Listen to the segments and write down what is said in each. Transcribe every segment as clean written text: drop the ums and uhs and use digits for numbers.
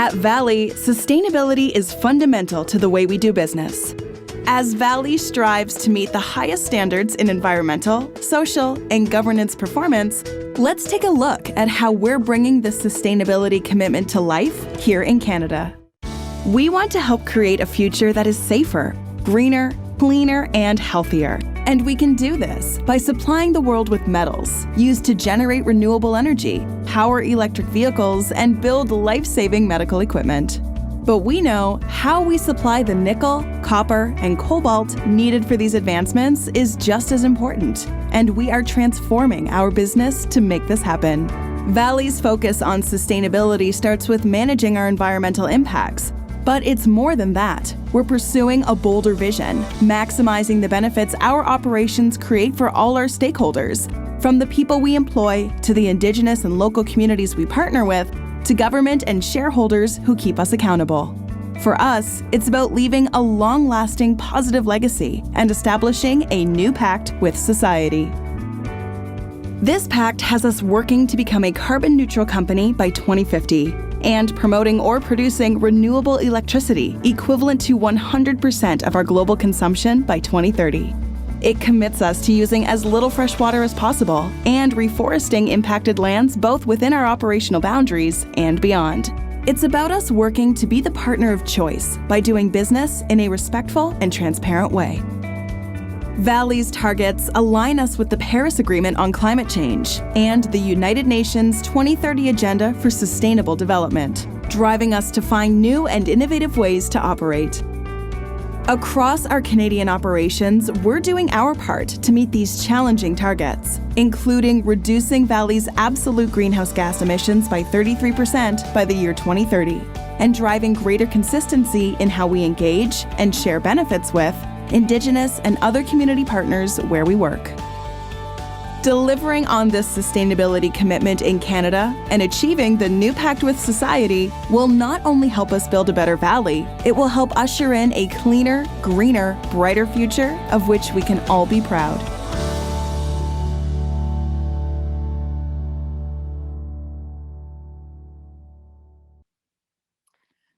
At Valley, sustainability is fundamental to the way we do business. As Valley strives to meet the highest standards in environmental, social, and governance performance, let's take a look at how we're bringing this sustainability commitment to life here in Canada. We want to help create a future that is safer, greener, cleaner, and healthier. And we can do this by supplying the world with metals used to generate renewable energy, power electric vehicles, and build life-saving medical equipment. But we know how we supply the nickel, copper, and cobalt needed for these advancements is just as important, and we are transforming our business to make this happen. Valley's focus on sustainability starts with managing our environmental impacts. But it's more than that. We're pursuing a bolder vision, maximizing the benefits our operations create for all our stakeholders, from the people we employ to the Indigenous and local communities we partner with, to government and shareholders who keep us accountable. For us, it's about leaving a long-lasting positive legacy and establishing a new pact with society. This pact has us working to become a carbon-neutral company by 2050 and promoting or producing renewable electricity equivalent to 100% of our global consumption by 2030. It commits us to using as little fresh water as possible and reforesting impacted lands both within our operational boundaries and beyond. It's about us working to be the partner of choice by doing business in a respectful and transparent way. Valley's targets align us with the Paris Agreement on Climate Change and the United Nations 2030 Agenda for Sustainable Development, driving us to find new and innovative ways to operate. Across our Canadian operations, we're doing our part to meet these challenging targets, including reducing Valley's absolute greenhouse gas emissions by 33% by the year 2030, and driving greater consistency in how we engage and share benefits with Indigenous and other community partners where we work. Delivering on this sustainability commitment in Canada and achieving the new pact with society will not only help us build a better Valley, it will help usher in a cleaner, greener, brighter future of which we can all be proud.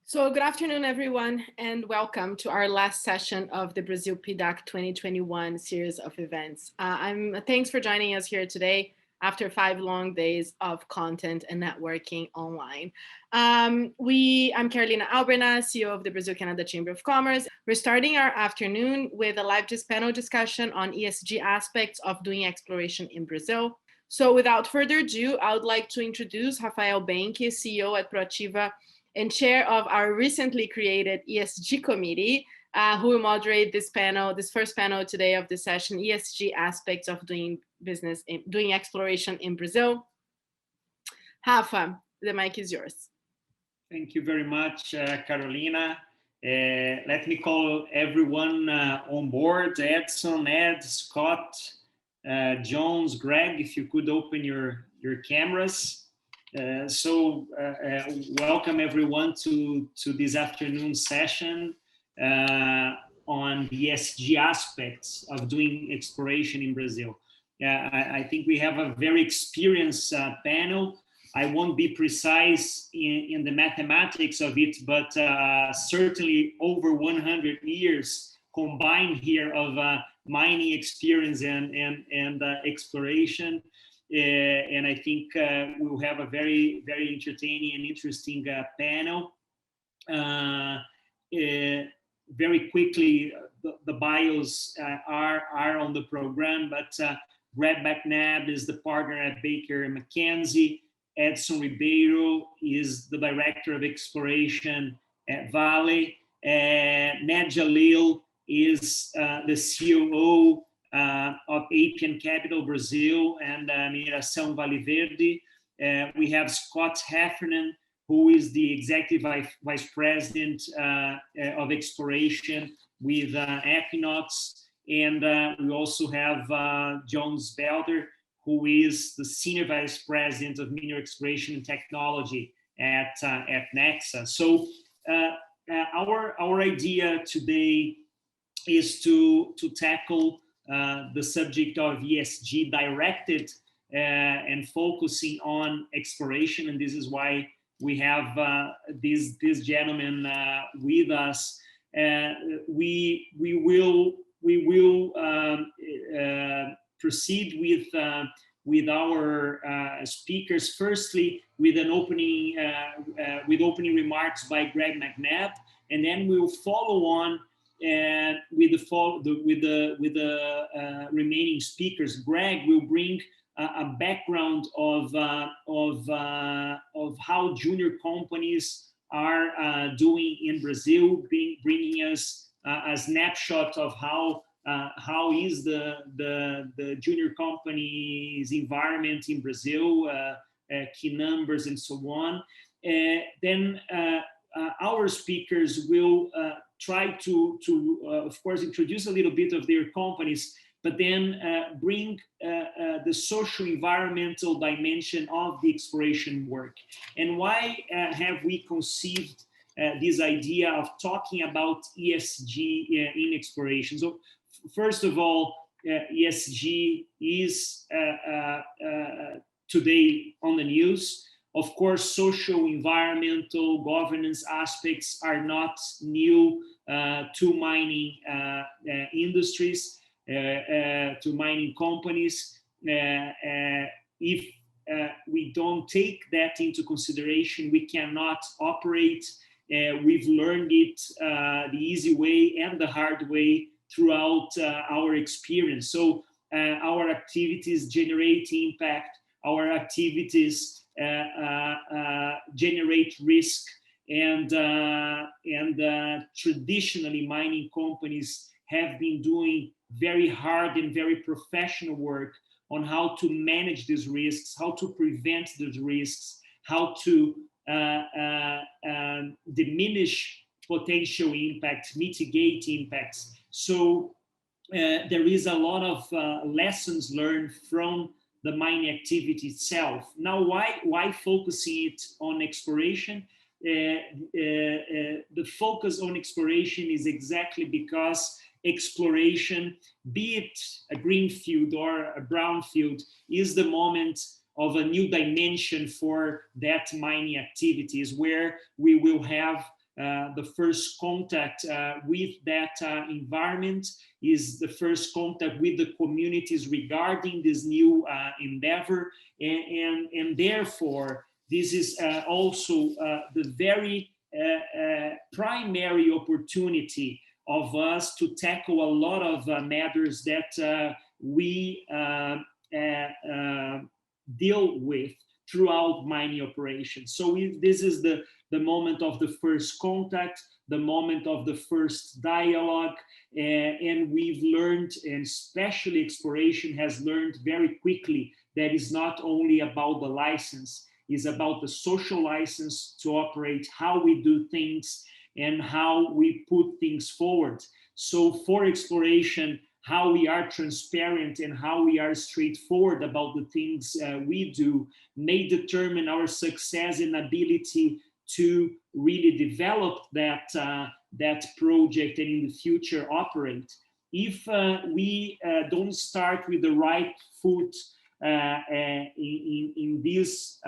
So good afternoon, everyone, and welcome to our last session of the Brazil PDAC 2021 series of events. Thanks for joining us here today after 5 long days of content and networking online. I'm Carolina Alberna, CEO of the Brazil-Canada Chamber of Commerce. We're starting our afternoon with a live panel discussion on ESG aspects of doing exploration in Brazil. So without further ado, I would like to introduce Rafael Benck, CEO at Proativa and chair of our recently created ESG committee, who will moderate this first panel today of the session, ESG aspects of doing exploration in Brazil. Rafa, the mic is yours. Thank you very much, Carolina. Let me call everyone on board, Edson, Ed, Scott, Jones, Greg, if you could open your cameras. Welcome everyone to this afternoon session on the ESG aspects of doing exploration in Brazil. I think we have a very experienced panel. I won't be precise in the mathematics of it, but certainly over 100 years combined here of mining experience and exploration. And I think we'll have a very, very entertaining and interesting panel. Very quickly, the bios are on the program, but Brad McNabb is the partner at Baker McKenzie. Edson Ribeiro is the director of exploration at Vale. Ned Jalil is the COO of Appian Capital Brazil and Mineração Vale Verde. We have Scott Heffernan, who is the Executive Vice President of Exploration with Equinox. And we also have Jones Belder, who is the Senior Vice President of Mineral Exploration and Technology at Nexa. So our idea today is to tackle the subject of ESG directed and focusing on exploration, and this is why we have this gentleman with us. We will proceed with our speakers. Firstly, with an opening remarks by Greg McNabb, and then we'll follow on with the remaining speakers. Greg will bring a background of how junior companies are doing in Brazil, bringing us a snapshot of how is the junior companies environment in Brazil, key numbers and so on. Then our speakers will try to of course, introduce a little bit of their companies, but then bring the social environmental dimension of the exploration work. And why have we conceived this idea of talking about ESG in exploration? So first of all, ESG is today on the news. Of course, social, environmental, governance aspects are not new to mining industries, to mining companies. If we don't take that into consideration, we cannot operate. We've learned it the easy way and the hard way throughout our experience. So our activities generate impact, our activities generate risk, and traditionally mining companies have been doing very hard and very professional work on how to manage these risks, how to prevent these risks, how to diminish potential impacts, mitigate impacts. So there is a lot of lessons learned from the mining activity itself. Now, why focusing it on exploration? The focus on exploration is exactly because exploration, be it a greenfield or a brownfield, is the moment of a new dimension for that mining activities, where we will have the first contact with that environment, is the first contact with the communities regarding this new endeavor, and therefore this is also the very primary opportunity of us to tackle a lot of matters that we deal with throughout mining operations. So this is the moment of the first contact, the moment of the first dialogue, and we've learned, and especially exploration has learned very quickly, that it's not only about the license, it's about the social license to operate, how we do things, and how we put things forward. So for exploration, how we are transparent and how we are straightforward about the things we do may determine our success and ability to really develop that project and in the future operate. If we don't start with the right foot in these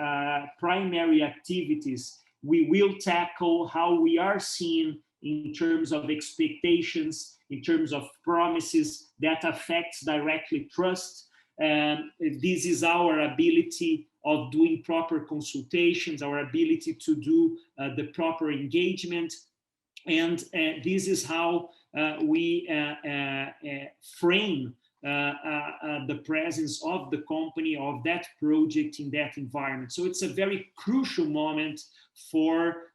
primary activities, we will tackle how we are seen in terms of expectations, in terms of promises that affects directly trust. This is our ability of doing proper consultations, our ability to do the proper engagement. And this is how we frame the presence of the company, of that project in that environment. So it's a very crucial moment for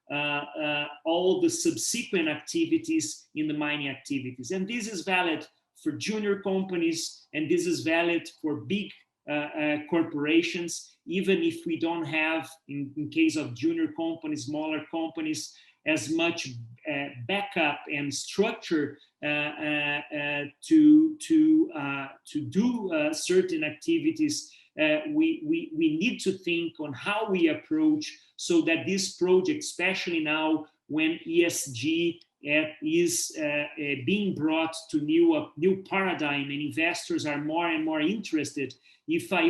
all the subsequent activities in the mining activities. And this is valid for junior companies, and this is valid for big corporations, even if we don't have, in case of junior companies, smaller companies, as much backup and structure to do certain activities. We need to think on how we approach, so that this project, especially now when ESG is being brought to new paradigm, and investors are more and more interested. If I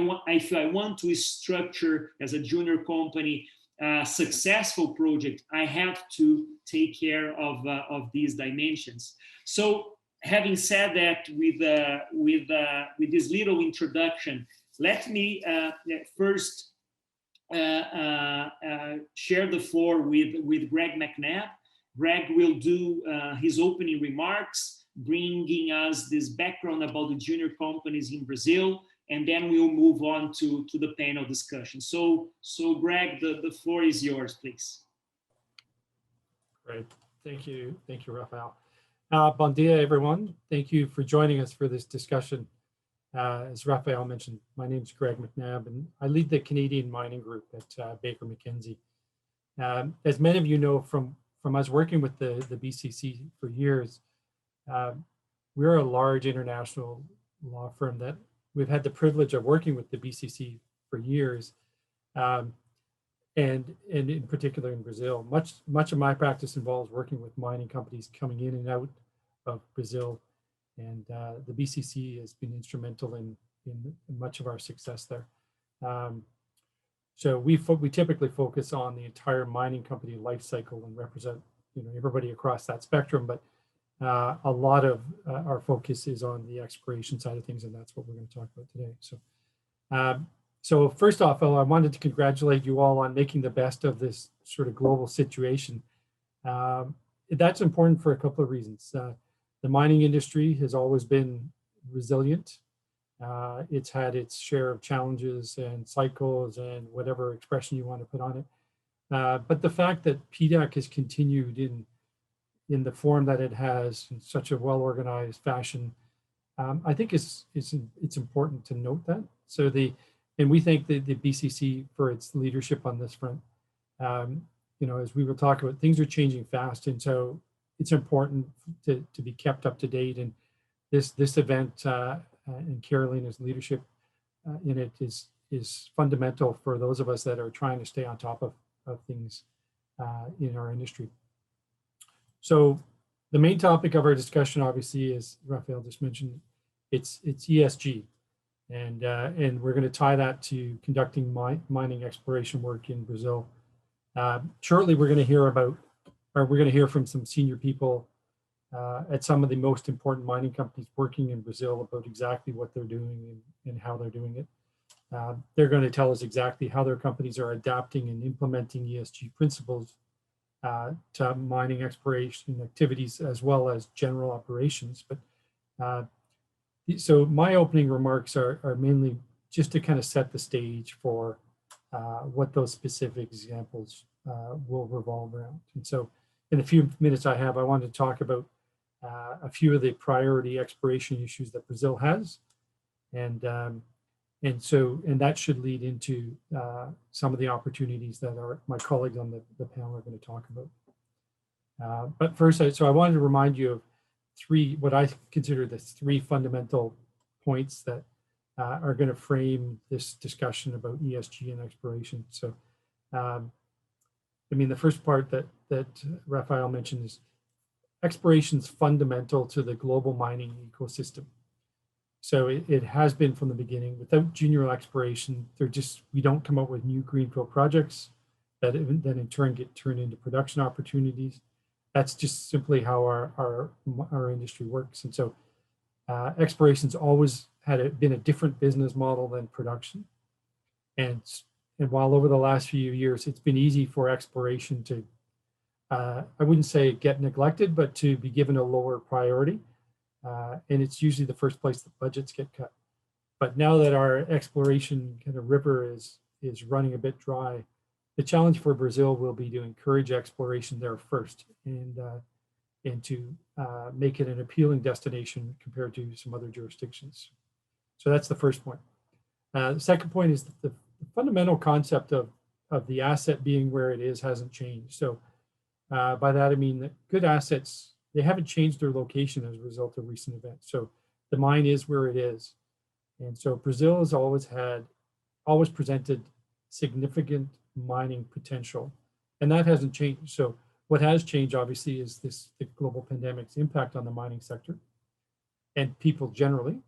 want to structure as a junior company successful project, I have to take care of these dimensions. So having said that, with this little introduction, let me first share the floor with Greg McNabb. Greg will do his opening remarks, bringing us this background about the junior companies in Brazil, and then we'll move on to the panel discussion. So Greg, the floor is yours, please. Great, thank you, Rafael. Bon dia, everyone. Thank you for joining us for this discussion. As Rafael mentioned, my name is Greg McNabb, and I lead the Canadian Mining Group at Baker McKenzie. As many of you know from us working with the BCC for years, we're a large international law firm that we've had the privilege of working with the BCC for years, and in particular in Brazil. Much of my practice involves working with mining companies coming in and out of Brazil, and the BCC has been instrumental in much of our success there. So we typically focus on the entire mining company life cycle and represent everybody across that spectrum, but a lot of our focus is on the exploration side of things, and that's what we're going to talk about today. So first off, I wanted to congratulate you all on making the best of this sort of global situation. That's important for a couple of reasons. The mining industry has always been resilient. It's had its share of challenges and cycles and whatever expression you want to put on it. But the fact that PDAC has continued in the form that it has in such a well-organized fashion, I think it's important to note that. And we thank the BCC for its leadership on this front. As we will talk about, things are changing fast, and so it's important to be kept up to date. And this event and Carolina's leadership in it is fundamental for those of us that are trying to stay on top of things in our industry. So the main topic of our discussion, obviously, as Rafael just mentioned, it's ESG. And we're going to tie that to conducting mining exploration work in Brazil. Shortly, we're going to hear from some senior people at some of the most important mining companies working in Brazil about exactly what they're doing and how they're doing it. They're going to tell us exactly how their companies are adapting and implementing ESG principles to mining exploration activities as well as general operations. But so my opening remarks are mainly just to kind of set the stage for what those specific examples will revolve around. And so in the few minutes I have, I want to talk about a few of the priority exploration issues that Brazil has. And that should lead into some of the opportunities that my colleagues on the panel are going to talk about. But first, I wanted to remind you of what I consider the three fundamental points that are going to frame this discussion about ESG and exploration. So, the first part that Rafael mentioned is exploration is fundamental to the global mining ecosystem. So it has been from the beginning. Without junior exploration, we don't come up with new greenfield projects that then in turn get turned into production opportunities. That's just simply how our industry works. And so exploration's always been a different business model than production. And while over the last few years, it's been easy for exploration to, I wouldn't say get neglected, but to be given a lower priority. And it's usually the first place that budgets get cut. But now that our exploration kind of river is running a bit dry, the challenge for Brazil will be to encourage exploration there first and to make it an appealing destination compared to some other jurisdictions. So that's the first point. The second point is that the fundamental concept of the asset being where it is hasn't changed. So by that I mean that good assets, they haven't changed their location as a result of recent events. So the mine is where it is. And so Brazil has always presented significant mining potential, and that hasn't changed. So what has changed obviously is the global pandemic's impact on the mining sector and people generally.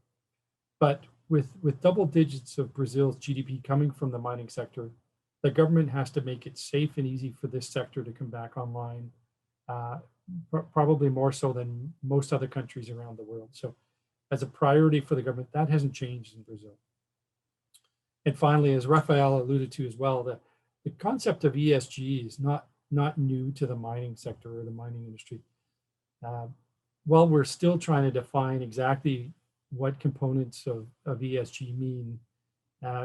But with double digits of Brazil's GDP coming from the mining sector, the government has to make it safe and easy for this sector to come back online, probably more so than most other countries around the world. So as a priority for the government, that hasn't changed in Brazil. And finally, as Rafael alluded to as well, the concept of ESG is not new to the mining sector or the mining industry. While we're still trying to define exactly what components of ESG mean,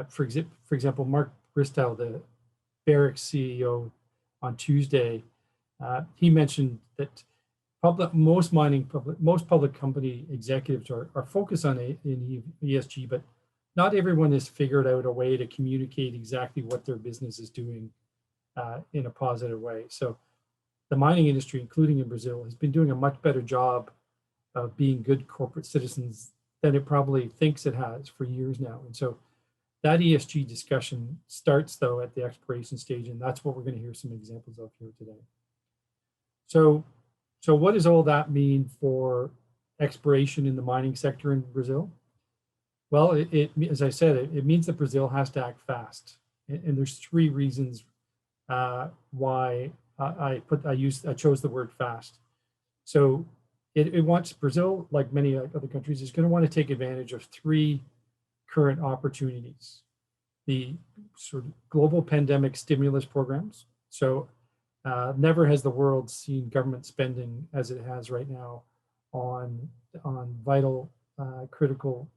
for example, Mark Bristow, the Barrick CEO, on Tuesday, he mentioned that most public company executives are focused on ESG, but not everyone has figured out a way to communicate exactly what their business is doing in a positive way. So the mining industry, including in Brazil, has been doing a much better job of being good corporate citizens than it probably thinks it has for years now. And so that ESG discussion starts, though, at the exploration stage, and that's what we're going to hear some examples of here today. So what does all that mean for exploration in the mining sector in Brazil? Well, as I said, it means that Brazil has to act fast. And there's three reasons why I chose the word fast. So it wants, Brazil, like many other countries, is going to want to take advantage of three current opportunities. The sort of global pandemic stimulus programs. So never has the world seen government spending as it has right now on vital, critical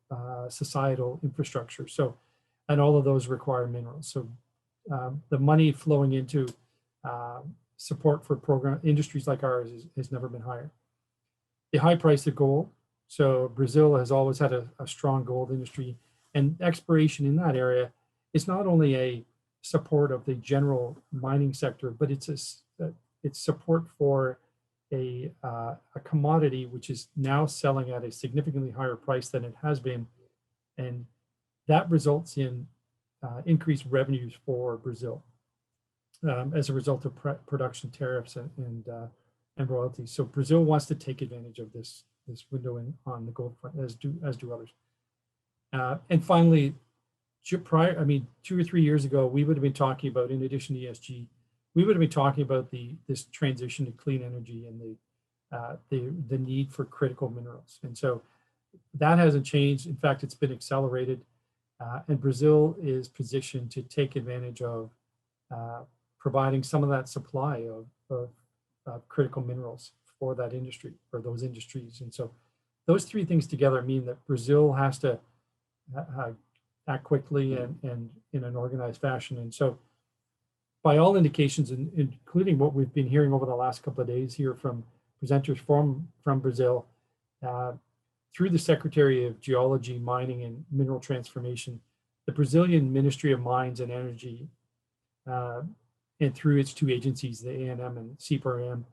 societal infrastructure. So, and all of those require minerals. So the money flowing into support for program industries like ours has never been higher. The high price of gold. So Brazil has always had a strong gold industry, and exploration in that area is not only a support of the general mining sector, but it's support for a commodity which is now selling at a significantly higher price than it has been, and that results in increased revenues for Brazil as a result of production tariffs and royalties. So Brazil wants to take advantage of this window on the gold front, as do others. And finally, 2 or 3 years ago, we would have been talking about, in addition to ESG, we would have been talking about this transition to clean energy and the need for critical minerals. And so that hasn't changed. In fact, it's been accelerated. And Brazil is positioned to take advantage of providing some of that supply of critical minerals for that industry, for those industries. And so those three things together mean that Brazil has to act quickly and in an organized fashion. And so by all indications, including what we've been hearing over the last couple of days here from presenters from Brazil, through the Secretary of Geology, Mining and Mineral Transformation, the Brazilian Ministry of Mines and Energy, and through its two agencies, the ANM and CPRM,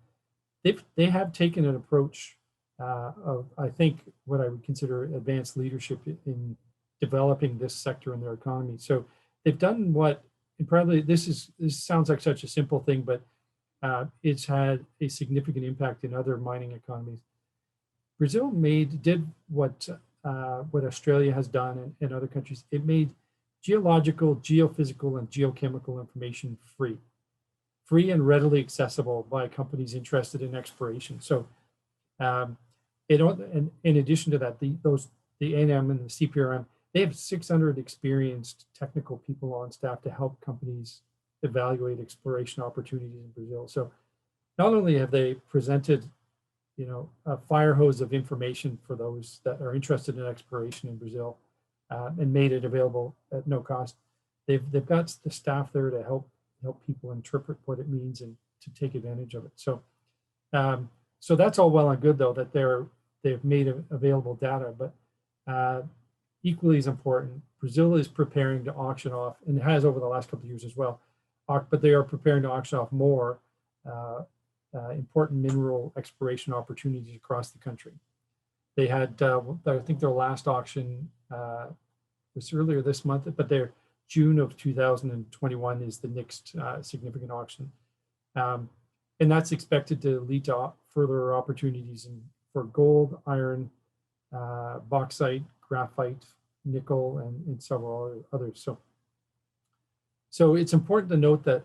they have taken an approach of, I think, what I would consider advanced leadership in developing this sector in their economy. So they've done what, and probably this sounds like such a simple thing, but it's had a significant impact in other mining economies. Brazil did what Australia has done and other countries. It made geological, geophysical, and geochemical information free and readily accessible by companies interested in exploration. So, and in addition to that, the ANM and the CPRM, they have 600 experienced technical people on staff to help companies evaluate exploration opportunities in Brazil. So, not only have they presented, a fire hose of information for those that are interested in exploration in Brazil, and made it available at no cost. They've got the staff there to help people interpret what it means and to take advantage of it. So, so that's all well and good, though, that they've made available data. But equally as important, Brazil is preparing to auction off, and it has over the last couple of years as well. But they are preparing to auction off more important mineral exploration opportunities across the country. They had, I think their last auction was earlier this month, but their June of 2021 is the next significant auction. And that's expected to lead to further opportunities for gold, iron, bauxite, graphite, nickel, and several others. So So it's important to note that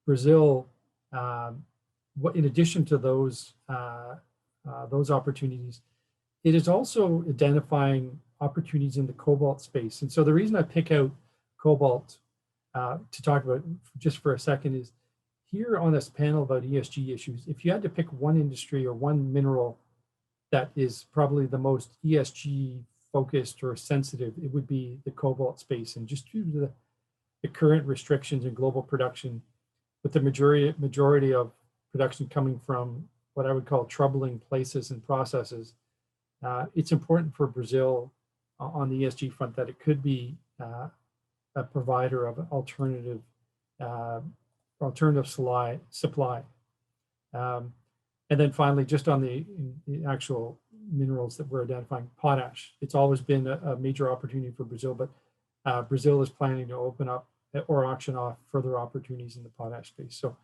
Brazil, in addition to those opportunities, it is also identifying opportunities in the cobalt space. And so the reason I pick out cobalt to talk about just for a second is here on this panel about ESG issues, if you had to pick one industry or one mineral that is probably the most ESG focused or sensitive, it would be the cobalt space. And just due to the current restrictions in global production, with the majority of production coming from what I would call troubling places and processes, it's important for Brazil on the ESG front that it could be a provider of alternative supply. And then finally, just on the actual minerals that we're identifying, potash. It's always been a major opportunity for Brazil, but Brazil is planning to open up or auction off further opportunities in the potash space. So,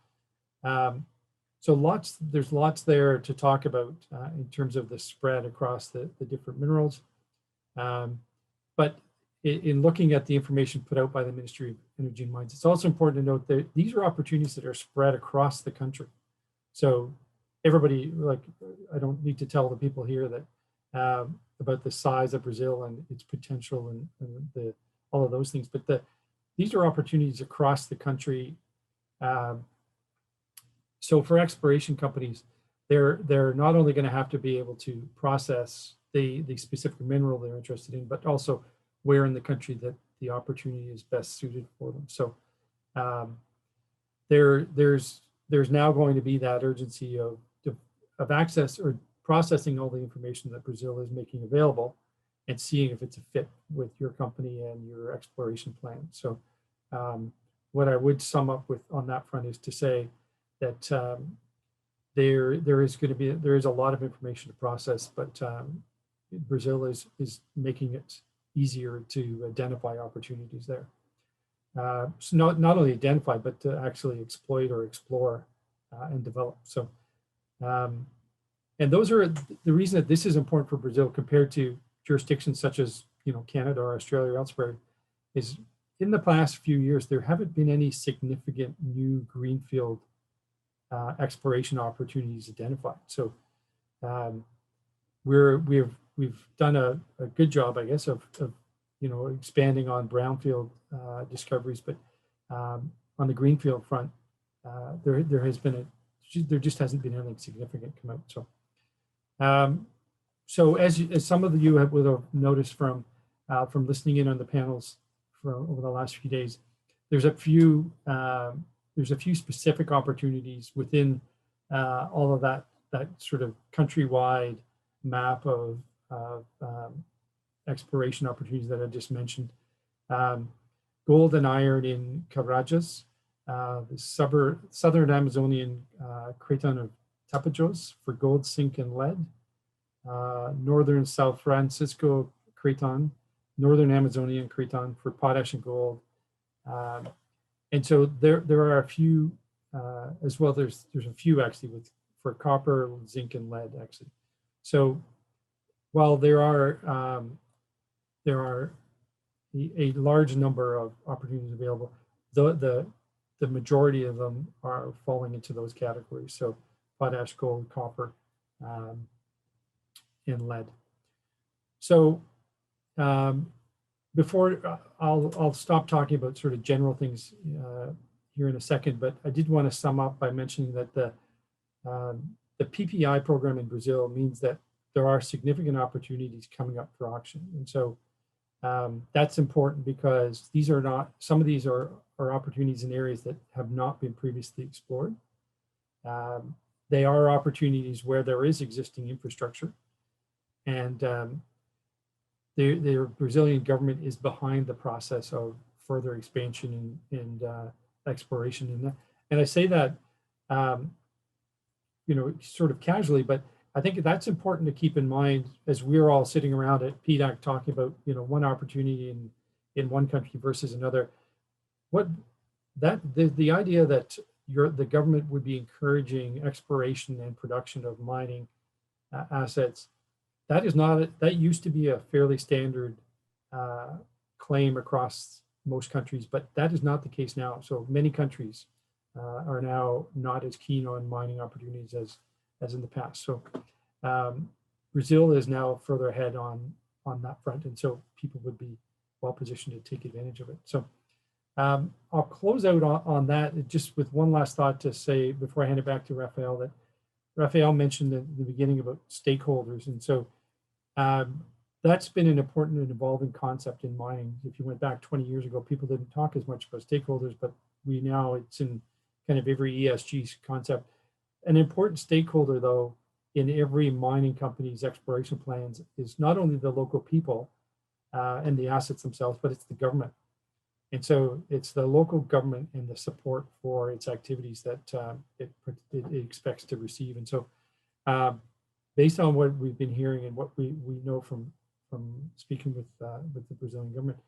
there's lots there to talk about in terms of the spread across the different minerals. But in looking at the information put out by the Ministry of Energy and Mines, it's also important to note that these are opportunities that are spread across the country. So everybody, like, I don't need to tell the people here that about the size of Brazil and its potential and all of those things, but these are opportunities across the country. So for exploration companies, they're not only going to have to be able to process the specific mineral they're interested in, but also where in the country that the opportunity is best suited for them. So there's now going to be that urgency of access or processing all the information that Brazil is making available and seeing if it's a fit with your company and your exploration plan. So what I would sum up with on that front is to say that there is a lot of information to process, but Brazil is making it easier to identify opportunities there. So not only identify, but to actually exploit or explore and develop. So, and those are the reason that this is important for Brazil compared to jurisdictions such as Canada or Australia or elsewhere, is in the past few years there haven't been any significant new greenfield exploration opportunities identified. So we've done a good job, I guess, of expanding on brownfield discoveries, but on the greenfield front, there just hasn't been anything significant come out. So as some of you would have noticed from listening in on the panels over the last few days, there's a few specific opportunities within all of that sort of countrywide map of exploration opportunities that I just mentioned. Gold and iron in Carajás, the southern Amazonian craton of Tapajós for gold, zinc, and lead. Northern South Francisco craton, northern Amazonian craton for potash and gold. And so there are a few as well. There's a few actually for copper, zinc, and lead actually. So while there are a large number of opportunities available, the majority of them are falling into those categories. So potash, gold, copper, and lead. So before I'll stop talking about sort of general things here in a second, but I did want to sum up by mentioning that the PPI program in Brazil means that there are significant opportunities coming up for auction. And so that's important because some of these are opportunities in areas that have not been previously explored. They are opportunities where there is existing infrastructure, and the Brazilian government is behind the process of further expansion and exploration in that. And I say that, sort of casually, but I think that's important to keep in mind as we're all sitting around at PDAC talking about, one opportunity in one country versus another. The idea that the government would be encouraging exploration and production of mining assets, that used to be a fairly standard claim across most countries, but that is not the case now. So many countries are now not as keen on mining opportunities as in the past. So Brazil is now further ahead on that front, and so people would be well positioned to take advantage of it. So I'll close out on that just with one last thought to say before I hand it back to Raphael, that Raphael mentioned at the beginning about stakeholders, and so that's been an important and evolving concept in mining. If you went back 20 years ago, people didn't talk as much about stakeholders, but it's in kind of every ESG concept. An important stakeholder, though, in every mining company's exploration plans is not only the local people and the assets themselves, but it's the government. And so it's the local government and the support for its activities that it expects to receive. And so based on what we've been hearing and what we know from speaking with the Brazilian government,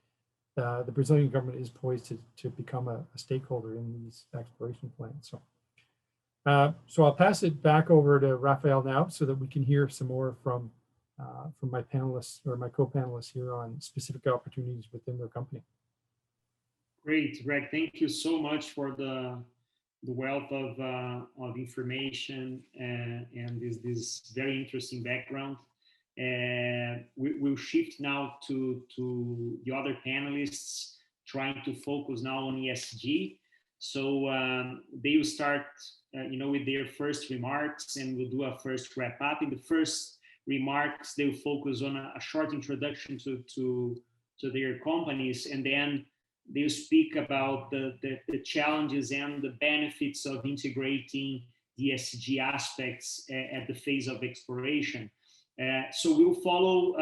the Brazilian government is poised to become a stakeholder in these exploration plans. So I'll pass it back over to Raphael now so that we can hear some more from my panelists or my co-panelists here on specific opportunities within their company. Great, Greg. Thank you so much for the wealth of information and this very interesting background. We'll shift now to the other panelists trying to focus now on ESG. So they will start, with their first remarks, and we'll do a first wrap up. In the first remarks, they will focus on a short introduction to their companies, and then they'll speak about the challenges and the benefits of integrating the ESG aspects at the phase of exploration. So we'll follow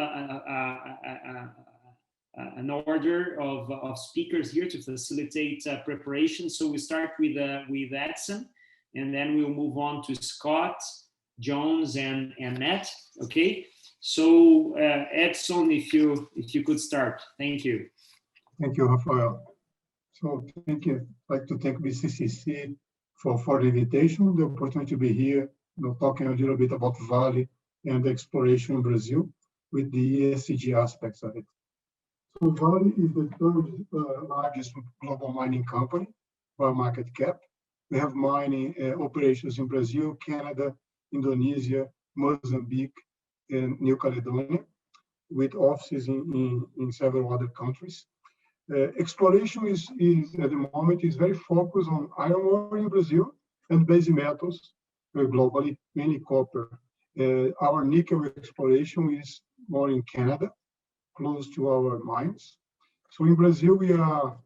an order of speakers here to facilitate preparation. So we start with Edson, and then we'll move on to Scott, Jones, and Matt. Okay. So Edson, if you could start, thank you. Thank you, Rafael. So thank you. I'd like to thank BCCC for the invitation, the opportunity to be here, talking a little bit about Vale and the exploration in Brazil with the ESG aspects of it. So Vale is the third largest global mining company by market cap. We have mining operations in Brazil, Canada, Indonesia, Mozambique, and New Caledonia, with offices in several other countries. Exploration is at the moment is very focused on iron ore in Brazil and base metals globally, mainly copper. Our nickel exploration is more in Canada, close to our mines. So in Brazil, we are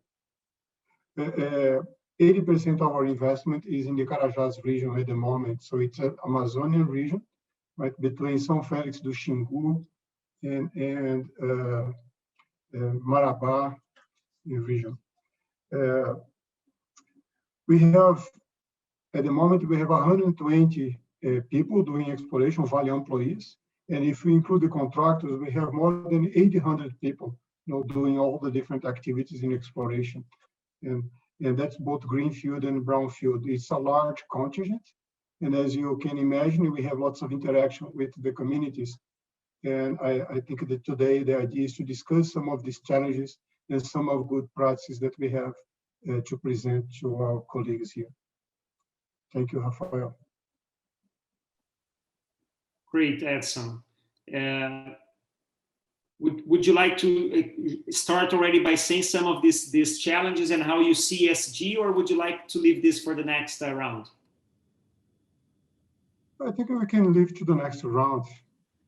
80% of our investment is in the Carajás region at the moment. So it's an Amazonian region, right, between São Félix do Xingu and Marabá region. We have, at the moment, we have 120 people doing exploration, Vale employees. And if we include the contractors, we have more than 800 people doing all the different activities in exploration. And that's both greenfield and brownfield. It's a large contingent. And as you can imagine, we have lots of interaction with the communities. And I think that today the idea is to discuss some of these challenges and some of good practices that we have to present to our colleagues here. Thank you, Rafael. Great, Edson. Would you like to start already by saying some of these challenges and how you see ESG, or would you like to leave this for the next round? I think we can leave to the next round.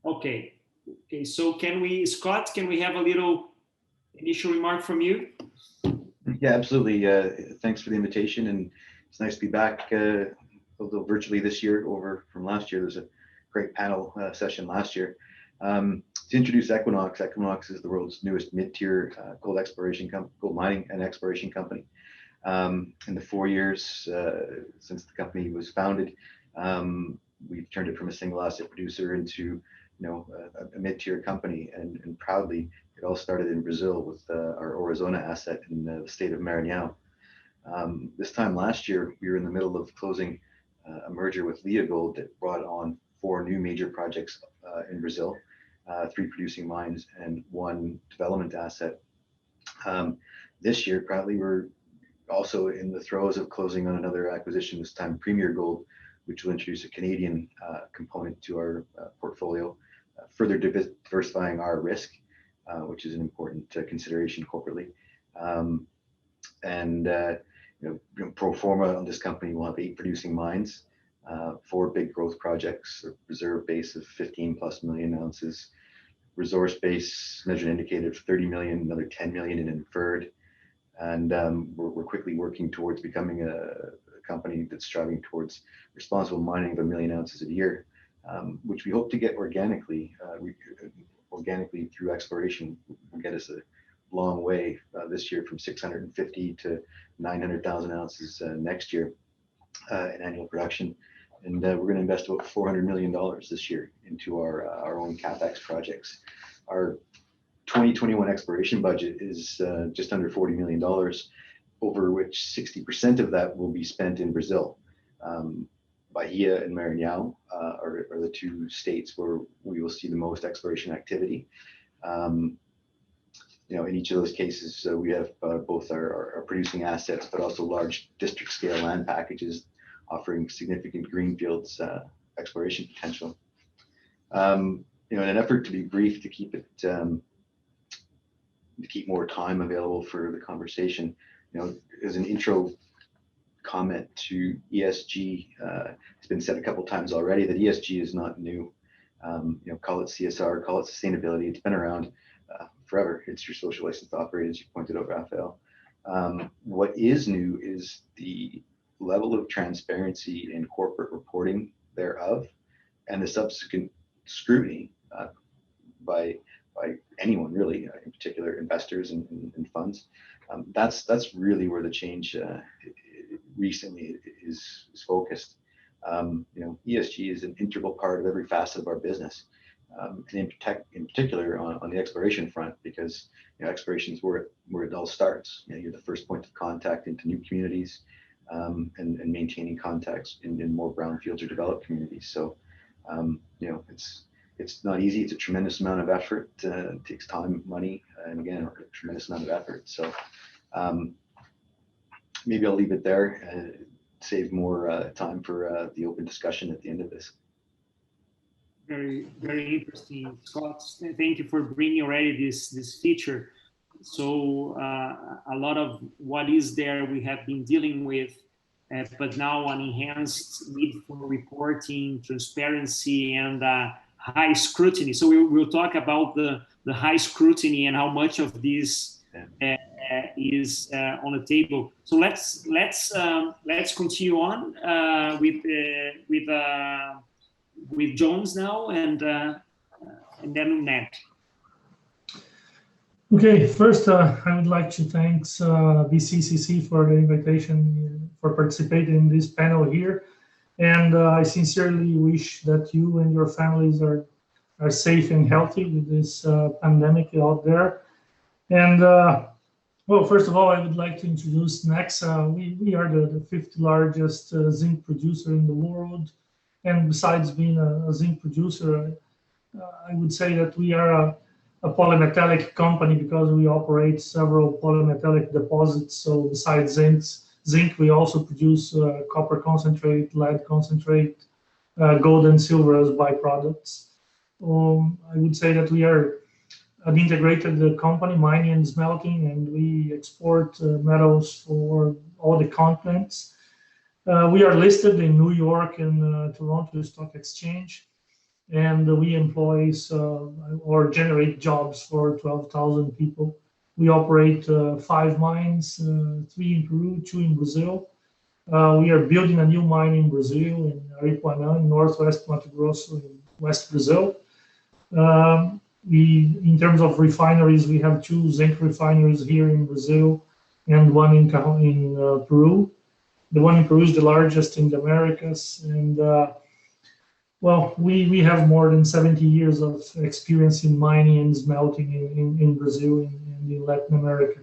Okay. So Scott, can we have a little initial remark from you? Yeah, absolutely. Thanks for the invitation, and it's nice to be back, although virtually this year over from last year. There was a great panel session last year. To introduce Equinox, Equinox is the world's newest mid-tier gold mining and exploration company. In the 4 years since the company was founded, we've turned it from a single asset producer into a mid-tier company, and proudly it all started in Brazil with our Aurizona asset in the state of Maranhão. This time last year, we were in the middle of closing a merger with Leagold that brought on 4 new major projects in Brazil, 3 producing mines and 1 development asset. This year, probably we're also in the throes of closing on another acquisition, this time Premier Gold, which will introduce a Canadian component to our portfolio, further diversifying our risk, which is an important consideration corporately. Pro forma on this company will have 8 producing mines, 4 big growth projects, a reserve base of 15+ million ounces, resource base measured and indicated of 30 million, another 10 million in inferred. And we're quickly working towards becoming a company that's striving towards responsible mining of 1 million ounces a year, which we hope to get organically through exploration. Will get us a long way this year, from 650 to 900,000 ounces next year in annual production. And we're going to invest about $400 million this year into our own CapEx projects. Our 2021 exploration budget is just under $40 million, over which 60% of that will be spent in Brazil. Bahia and Maranhão are the 2 states where we will see the most exploration activity. In each of those cases, we have both our producing assets, but also large district scale land packages offering significant greenfields exploration potential. In an effort to be brief, to keep more time available for the conversation, as an intro comment to ESG, it's been said a couple times already that ESG is not new. Call it CSR, call it sustainability. It's been around forever. It's your social license to operate, as you pointed out, Raphael. What is new is the level of transparency in corporate reporting thereof, and the subsequent scrutiny by anyone really, in particular investors and funds. That's really where the change recently is focused. ESG is an integral part of every facet of our business, and in particular on the exploration front, because exploration is where it all starts. You're the first point of contact into new communities, and maintaining contacts in more brownfields or developed communities. So it's not easy. It's a tremendous amount of effort. It takes time, money, and again, a tremendous amount of effort. So maybe I'll leave it there and save more time for the open discussion at the end of this. Very, very interesting, Scott. Thank you for bringing already this feature. So a lot of what is there we have been dealing with, but now an enhanced need for reporting, transparency, and high scrutiny. So we'll talk about the high scrutiny and how much of this is on the table. So let's continue on with Jones now, and then Ned. Okay, first I would like to thank VCCC for the invitation for participating in this panel here, and I sincerely wish that you and your families are safe and healthy with this pandemic out there. And well, first of all, I would like to introduce Nexa. We are the 5th largest zinc producer in the world, and besides being a zinc producer, I would say that we are a polymetallic company because we operate several polymetallic deposits. So besides zinc, we also produce copper concentrate, lead concentrate, gold and silver as byproducts. I would say that we are an integrated company, mining and smelting, and we export metals for all the continents. We are listed in New York and Toronto Stock Exchange, and we employ or generate jobs for 12,000 people. We operate 5 mines, 3 in Peru, 2 in Brazil. We are building a new mine in Brazil, in Aripuanã, in northwest Mato Grosso, in West Brazil. In terms of refineries, we have 2 zinc refineries here in Brazil and 1 in Peru. The one in Peru is the largest in the Americas, and well, we have more than 70 years of experience in mining and smelting in Brazil and in Latin America.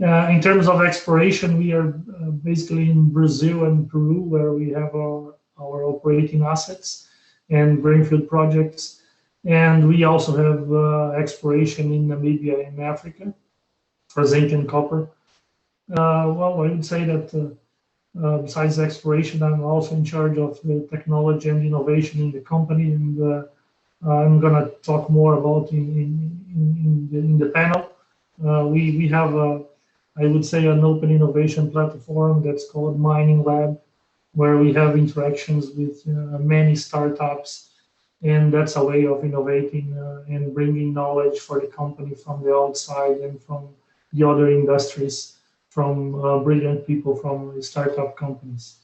In terms of exploration, we are basically in Brazil and Peru, where we have our operating assets and greenfield projects. And we also have exploration in Namibia in Africa. for zinc and copper. Well, I would say that besides exploration, I'm also in charge of the technology and innovation in the company, and I'm going to talk more about in the panel. We have, I would say, an open innovation platform that's called Mining Lab, where we have interactions with many startups, and that's a way of innovating and bringing knowledge for the company from the outside and from the other industries, from brilliant people from startup companies.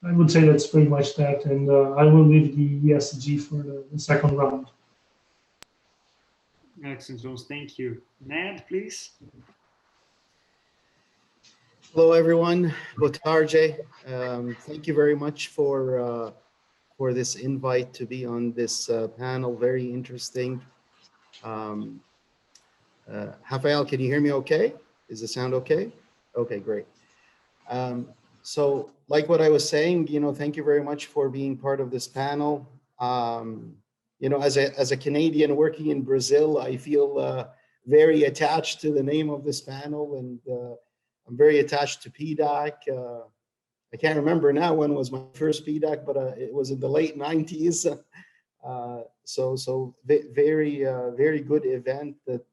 I would say that's pretty much that, and I will leave the ESG for the second round. Excellent, Jones. Thank you. Ned, please. Hello, everyone. Boa tarde. Thank you very much for this invite to be on this panel. Very interesting. Rafael, can you hear me okay? Is the sound okay? Okay, great. So like what I was saying, thank you very much for being part of this panel. As a Canadian working in Brazil, I feel very attached to the name of this panel, and I'm very attached to PDAC. I can't remember now when was my first PDAC, but it was in the late 90s. So very good event that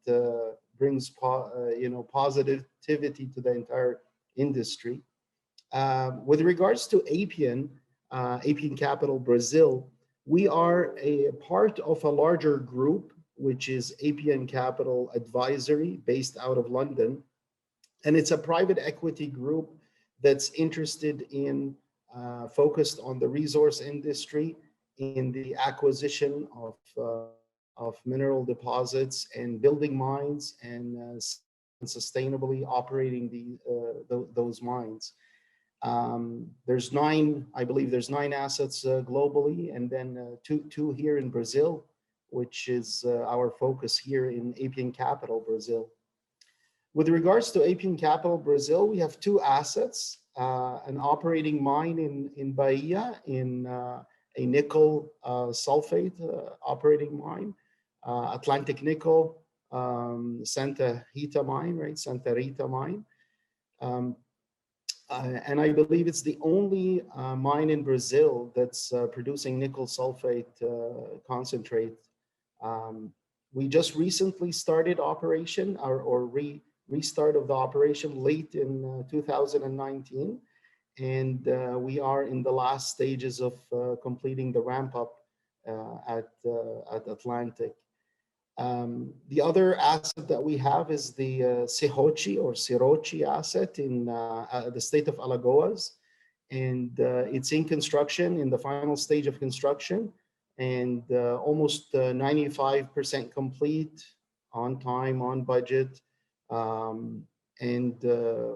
brings positivity to the entire industry. With regards to Appian Capital Brazil, we are a part of a larger group, which is Appian Capital Advisory, based out of London. And it's a private equity group that's interested in, focused on the resource industry, in the acquisition of mineral deposits and building mines and sustainably operating those mines. There's I believe there's 9 assets globally, and then two here in Brazil, which is our focus here in Appian Capital Brazil. With regards to Appian Capital Brazil, we have 2 assets, an operating mine in Bahia, in a nickel sulfate operating mine, Atlantic Nickel, Santa Rita mine, right? Santa Rita mine. And I believe it's the only mine in Brazil that's producing nickel sulfate concentrate. We just recently started operation, or restart of the operation late in 2019. And we are in the last stages of completing the ramp up at Atlantic. The other asset that we have is the Serrote asset in the state of Alagoas. And it's in construction, in the final stage of construction, and almost 95% complete, on time, on budget. And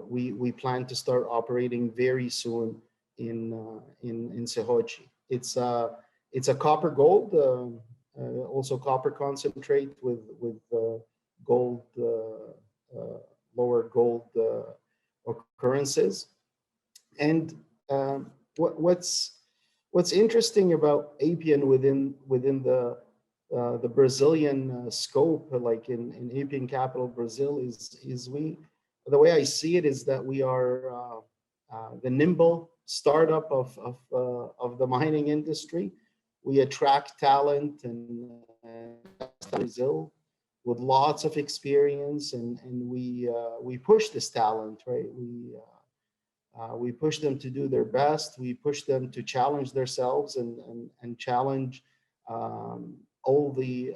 we plan to start operating very soon in Serrote. It's a copper gold, also copper concentrate with gold, lower gold occurrences. And what's interesting about Appian within the Brazilian scope, like in Appian Capital Brazil, is the way I see it is that we are the nimble startup of the mining industry. We attract talent and Brazil with lots of experience, and we push this talent, right? We push them to do their best. We push them to challenge themselves and challenge all the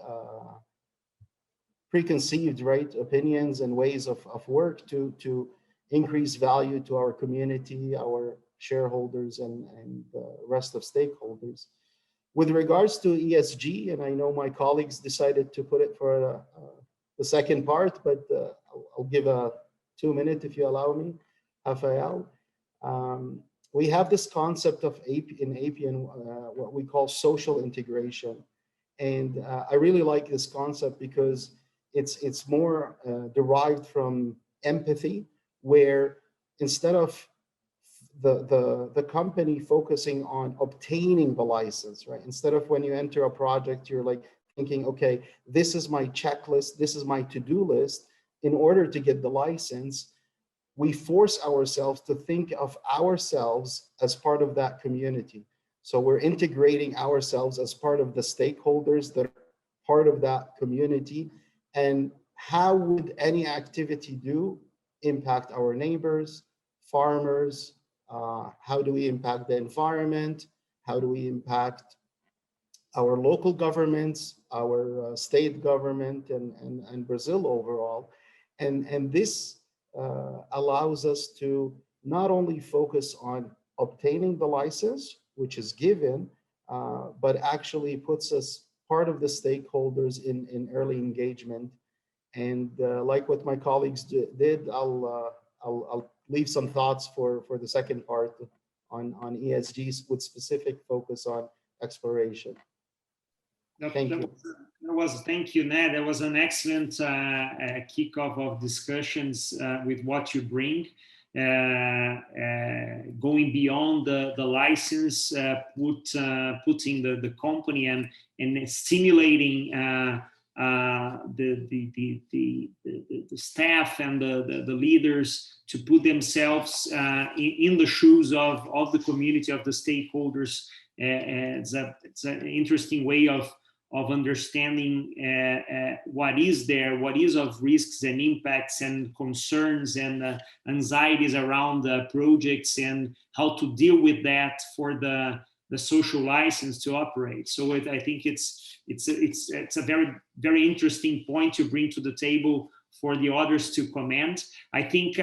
preconceived, right, opinions and ways of work to increase value to our community, our shareholders, and the rest of stakeholders. With regards to ESG, and I know my colleagues decided to put it for the second part, but I'll give 2 minutes if you allow me, Rafael. We have this concept of in Appian, what we call social integration. And I really like this concept because it's more derived from empathy, where instead of the company focusing on obtaining the license, right? Instead of when you enter a project, you're like thinking, okay, this is my checklist, this is my to-do list. in order to get the license, we force ourselves to think of ourselves as part of that community. So we're integrating ourselves as part of the stakeholders that are part of that community. And how would any activity do impact our neighbors, farmers? How do we impact the environment? How do we impact our local governments, our state government, and Brazil overall? And this allows us to not only focus on obtaining the license, which is given, but actually puts us part of the stakeholders in early engagement. And like what my colleagues did, I'll leave some thoughts for the second part on ESGs with specific focus on exploration. Thank you. Thank you, Ned. That was an excellent kickoff of discussions with what you bring. Going beyond the license, putting the company and stimulating the staff and the leaders to put themselves in the shoes of the community, of the stakeholders. It's an interesting way of understanding what is there, what is of risks and impacts and concerns and anxieties around the projects, and how to deal with that for the social license to operate. So I think it's a very, very interesting point to bring to the table for the others to comment. I think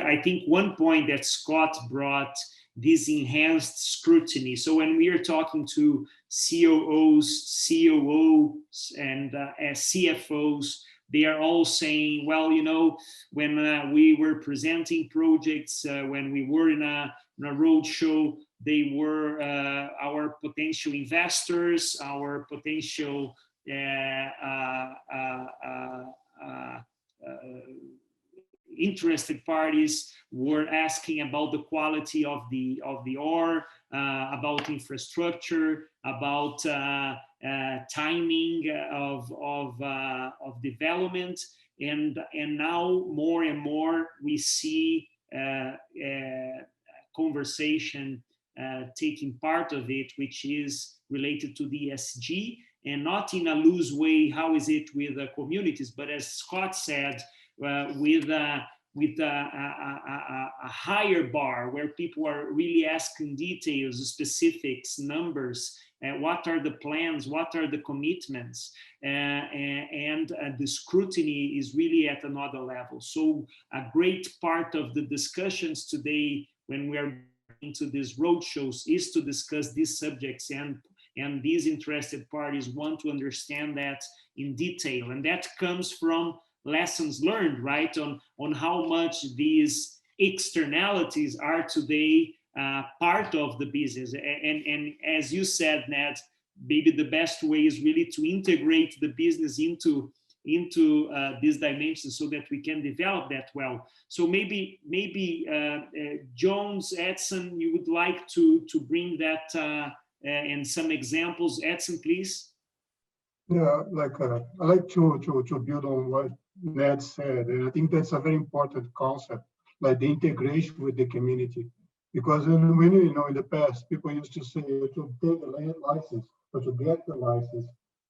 one point that Scott brought, this enhanced scrutiny. So when we are talking to COOs, COOs, and CFOs, they are all saying, well, you know, when we were presenting projects, when we were in a roadshow, they were our potential investors, our potential interested parties were asking about the quality of the ore, about infrastructure, about timing of development, and now more and more we see conversation taking part of it, which is related to the ESG, and not in a loose way. How is it with the communities? But as Scott said, with a higher bar, where people are really asking details, specifics, numbers, what are the plans, what are the commitments, and the scrutiny is really at another level. So a great part of the discussions today, when we are into these roadshows, is to discuss these subjects, and these interested parties want to understand that in detail, and that comes from lessons learned, right, on how much these externalities are today part of the business. And as you said, Ned, maybe the best way is really to integrate the business into these dimensions so that we can develop that well. So maybe Jones, Edson, you would like to bring that and some examples. Edson, please. Yeah, I like to build on what Ned said, and I think that's a very important concept, like the integration with the community. Because when you know, in the past, people used to say to take a land license or to get the license.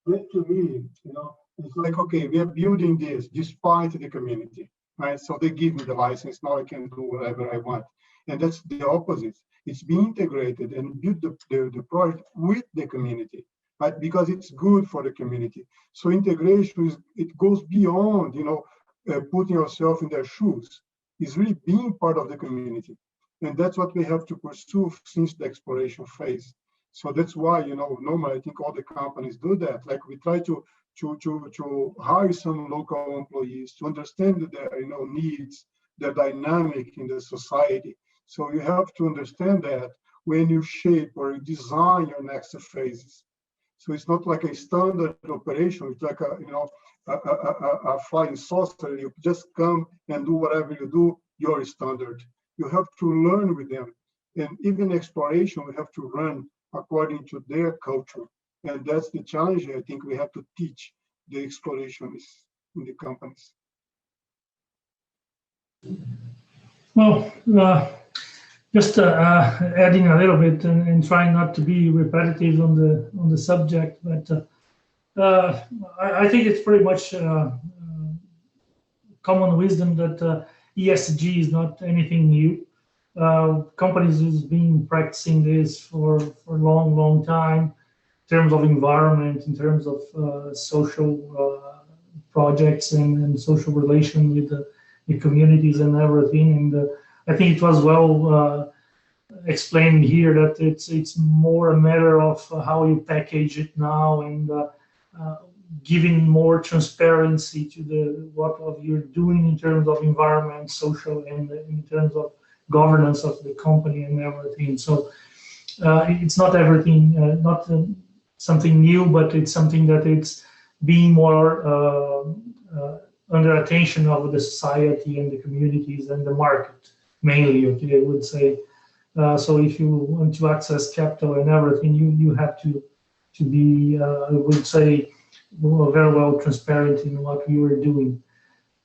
That to me, you know, it's like, okay, we are building this despite the community, right? So they give me the license, now I can do whatever I want. And that's the opposite. It's being integrated and build the project with the community, right? Because it's good for the community. So integration it goes beyond, you know, putting yourself in their shoes. It's really being part of the community. And that's what we have to pursue since the exploration phase. So that's why, you know, normally I think all the companies do that. Like we try to hire some local employees to understand their, you know, needs, their dynamic in the society. So you have to understand that when you shape or design your next phases. So it's not like a standard operation. It's like a flying saucer. You just come and do whatever you do, your standard. You have to learn with them. And even exploration, we have to run according to their culture. And that's the challenge I think we have to teach the explorationists in the companies. Well, just adding a little bit and trying not to be repetitive on the subject, but I think it's pretty much common wisdom that ESG is not anything new. Companies has been practicing this for a long time in terms of environment, in terms of social projects and social relation with the communities and everything. And I think it was well explained here that it's more a matter of how you package it now and giving more transparency to what you're doing in terms of environment, social, and in terms of governance of the company and everything. So it's not everything, not something new, but it's something that it's being more under attention of the society and the communities and the market mainly. Okay, I would say. So if you want to access capital and everything, you have to be, I would say, very well transparent in what you are doing.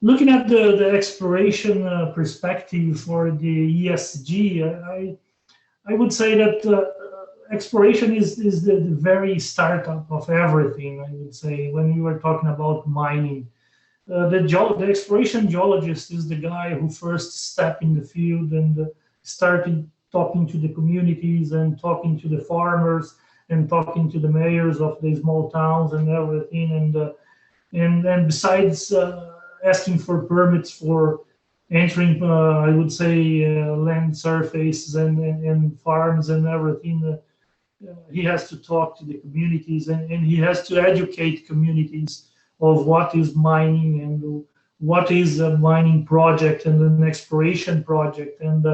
Looking at the exploration perspective for the ESG, I would say that exploration is the very startup of everything. I would say when we were talking about mining, the exploration geologist is the guy who first stepped in the field and started talking to the communities and talking to the farmers and talking to the mayors of the small towns and everything, and besides asking for permits for entering, I would say, land surfaces and farms and everything, he has to talk to the communities and he has to educate communities of what is mining and what is a mining project and an exploration project, and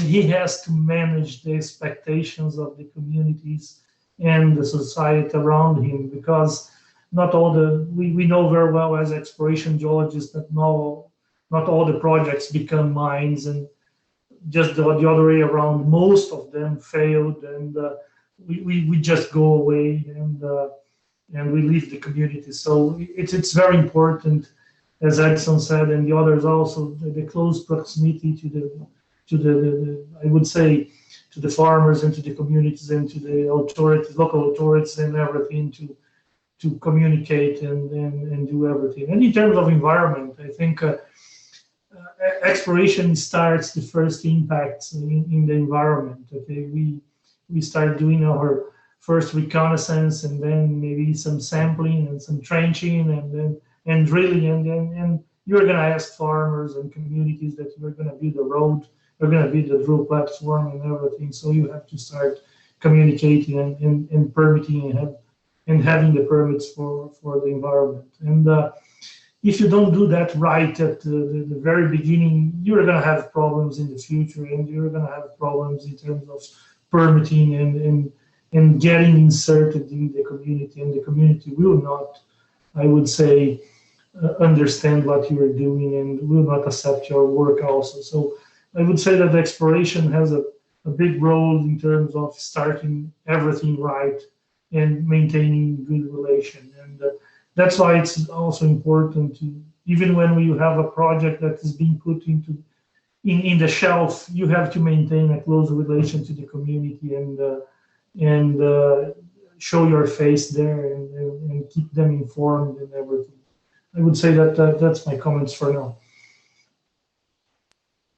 he has to manage the expectations of the communities and the society around him, because not all we know very well as exploration geologists that not all the projects become mines, and just the other way around, most of them failed, and we just go away and we leave the community. So it's very important, as Edson said, and the others also, the close proximity to the I would say, to the farmers and to the communities and to the authorities, local authorities and everything to communicate and do everything. And in terms of environment, I think exploration starts the first impacts in the environment. Okay, we start doing our first reconnaissance and then maybe some sampling and some trenching and drilling, and you're going to ask farmers and communities that you're going to build a road, you're going to build a drill platform and everything. So you have to start communicating and permitting and having the permits for the environment. And if you don't do that right at the very beginning, you're going to have problems in the future, and you're going to have problems in terms of permitting and getting inserted in the community, and the community will not, I would say, understand what you are doing and will not accept your work also. So I would say that exploration has a big role in terms of starting everything right and maintaining good relation. And that's why it's also important to, even when you have a project that is being put in the shelf, you have to maintain a close relation to the community and show your face there and keep them informed and everything. I would say that that's my comments for now.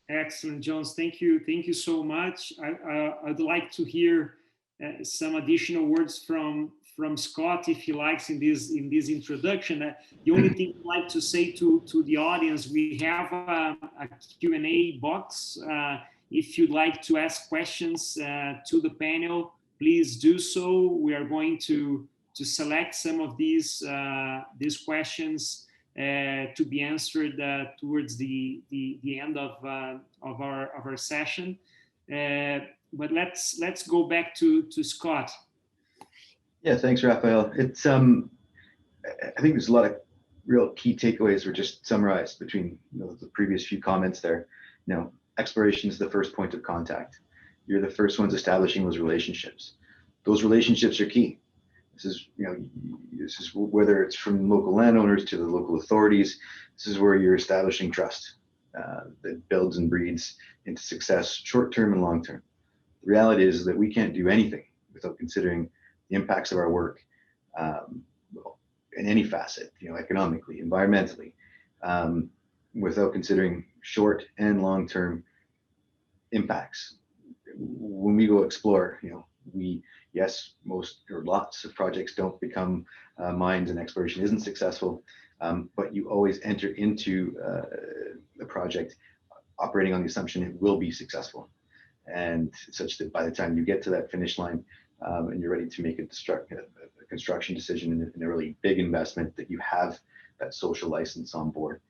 Excellent, Jones. Thank you so much. I'd like to hear some additional words from Scott, if he likes, in this introduction. The only thing I'd like to say to the audience, we have a Q&A box. If you'd like to ask questions to the panel, please do so. We are going to select some of these questions to be answered towards the end of our session. But let's go back to Scott. Yeah, thanks, Rafael. It's I think there's a lot of real key takeaways were just summarized between the previous few comments there. Exploration is the first point of contact. You're the first ones establishing those relationships. Those relationships are key. This is whether it's from local landowners to the local authorities. This is where you're establishing trust. that builds and breeds into success, short-term and long-term. The reality is that we can't do anything without considering the impacts of our work in any facet, economically, environmentally, without considering short and long-term impacts. When we go explore, most or lots of projects don't become mines and exploration isn't successful, but you always enter into the project operating on the assumption it will be successful, and such that by the time you get to that finish line and you're ready to make a construction decision in a really big investment, that you have that social license on board.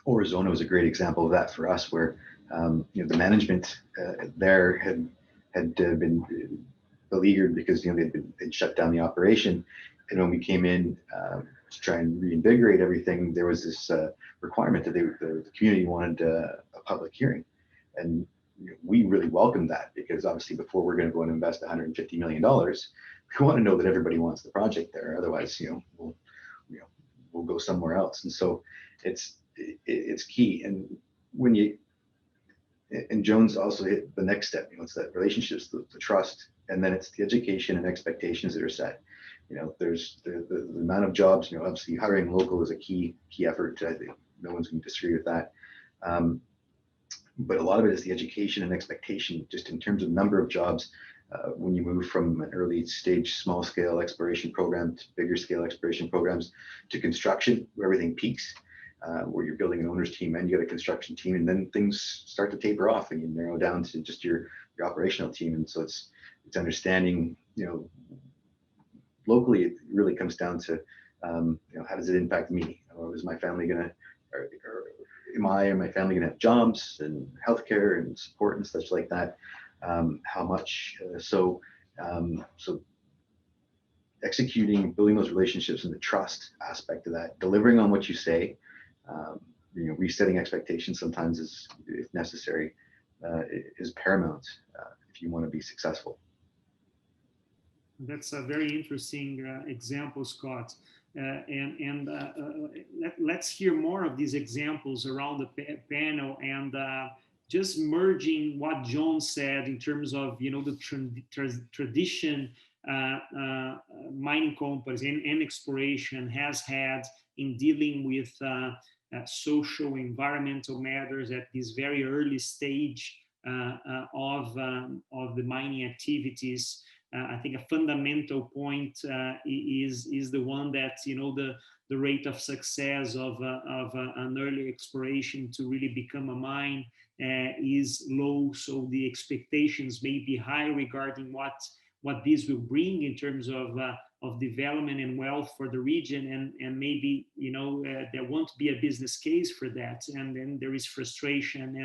Aurizona was a great example of that for us, where the management there had been beleaguered because they'd shut down the operation, and when we came in to try and reinvigorate everything, there was this requirement that the community wanted a public hearing, and we really welcomed that, because obviously before we're going to go and invest $150 million, we want to know that everybody wants the project there. Otherwise, we'll go somewhere else. And so it's key. And and Jones also hit the next step. It's that relationships, the trust, and then it's the education and expectations that are set. There's the amount of jobs. Obviously hiring local is a key effort. I think no one's going to disagree with that. But a lot of it is the education and expectation, just in terms of number of jobs. When you move from an early stage, small scale exploration program to bigger scale exploration programs to construction, where everything peaks, where you're building an owner's team and you get a construction team, and then things start to taper off and you narrow down to just your operational team. And so it's understanding, locally, it really comes down to, how does it impact me? Or is my family going to, or am I and my family going to have jobs and healthcare and support and such like that? How much? So executing, building those relationships and the trust aspect of that, delivering on what you say, resetting expectations sometimes is, if necessary, is paramount if you want to be successful. That's a very interesting example, Scott. Let's hear more of these examples around the panel, and just merging what John said in terms of the tradition mining companies and exploration has had in dealing with social, environmental matters at this very early stage of the mining activities. I think a fundamental point is the one that the rate of success of an early exploration to really become a mine is low. So the expectations may be high regarding what this will bring in terms of development and wealth for the region, and maybe there won't be a business case for that, and then there is frustration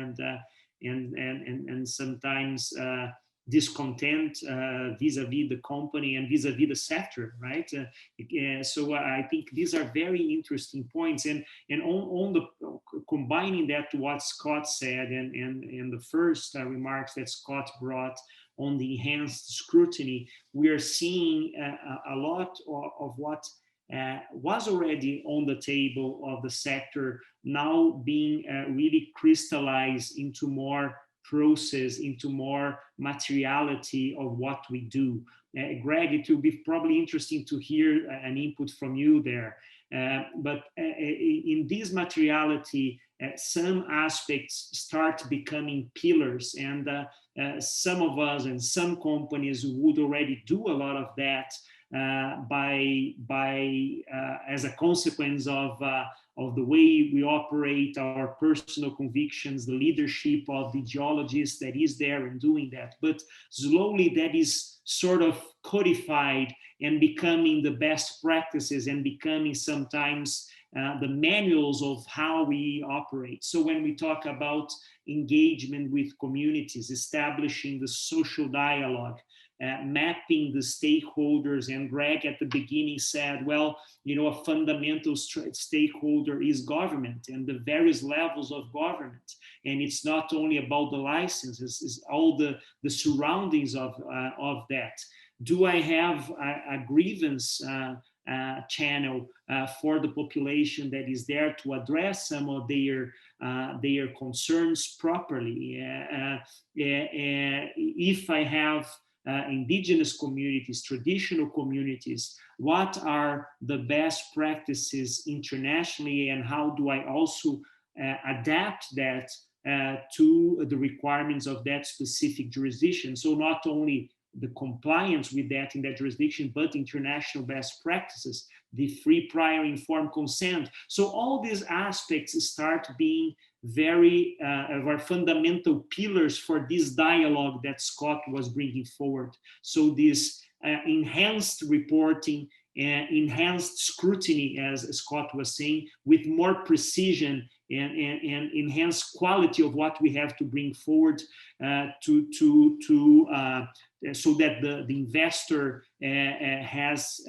and sometimes discontent vis-a-vis the company and vis-a-vis the sector, right? So I think these are very interesting points, and on the combining that to what Scott said and the first remarks that Scott brought on the enhanced scrutiny, we are seeing a lot of what was already on the table of the sector now being really crystallized into more process, into more materiality of what we do. Greg, it will be probably interesting to hear an input from you there. But in this materiality, some aspects start becoming pillars, and some of us and some companies would already do a lot of that as a consequence of the way we operate, our personal convictions, the leadership of the geologists that is there and doing that. But slowly that is sort of codified and becoming the best practices and becoming sometimes the manuals of how we operate. So when we talk about engagement with communities, establishing the social dialogue, mapping the stakeholders, and Greg at the beginning said, well, a fundamental stakeholder is government and the various levels of government. And it's not only about the licenses, it's all the surroundings of that. Do I have a grievance channel for the population that is there to address some of their their concerns properly. If I have indigenous communities, traditional communities, what are the best practices internationally, and how do I also adapt that to the requirements of that specific jurisdiction? So not only the compliance with that in that jurisdiction, but international best practices, the free, prior, informed consent. So all these aspects start being very fundamental pillars for this dialogue that Scott was bringing forward. So this enhanced reporting, enhanced scrutiny, as Scott was saying, with more precision and enhanced quality of what we have to bring forward so that the investor has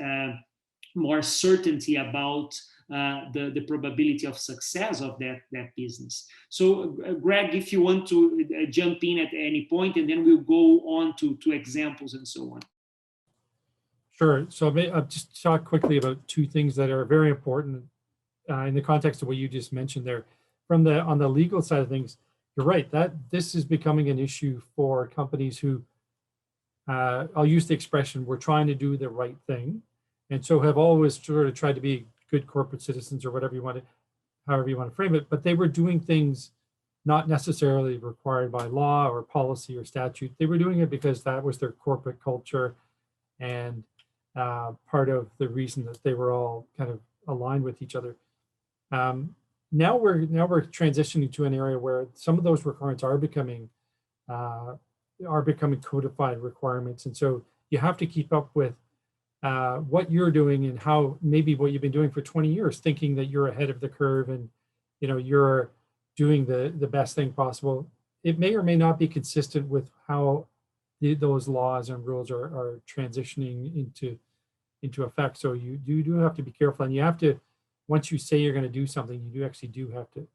more certainty about the probability of success of that business. So Greg, if you want to jump in at any point, and then we'll go on to examples and so on. Sure. So I'll just talk quickly about two things that are very important in the context of what you just mentioned there. On the legal side of things, you're right, that this is becoming an issue for companies who, I'll use the expression, we're trying to do the right thing, and so have always sort of tried to be good corporate citizens, or whatever you want to, however you want to frame it, but they were doing things not necessarily required by law or policy or statute. They were doing it because that was their corporate culture, and part of the reason that they were all kind of aligned with each other. Now we're transitioning to an area where some of those requirements are becoming codified requirements, and so you have to keep up with what you're doing and how maybe what you've been doing for 20 years, thinking that you're ahead of the curve and you're doing the best thing possible. It may or may not be consistent with how those laws and rules are transitioning into effect. So you do have to be careful, and you have to, once you say you're going to do something, you actually do have to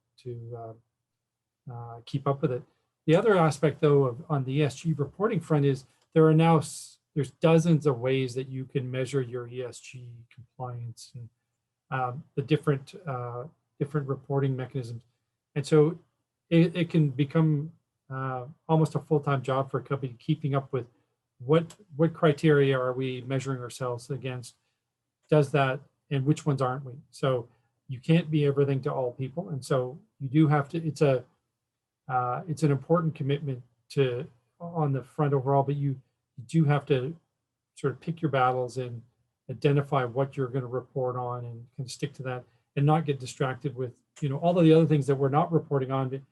keep up with it. The other aspect, though, on the ESG reporting front is there's dozens of ways that you can measure your ESG compliance and the different reporting mechanisms. And so it can become almost a full-time job for a company, keeping up with what criteria are we measuring ourselves against, does that, and which ones aren't we? So you can't be everything to all people. And so you do have to, it's an important commitment on the front overall, but you do have to sort of pick your battles and identify what you're going to report on and kind of stick to that, and not get distracted with all of the other things that we're not reporting on.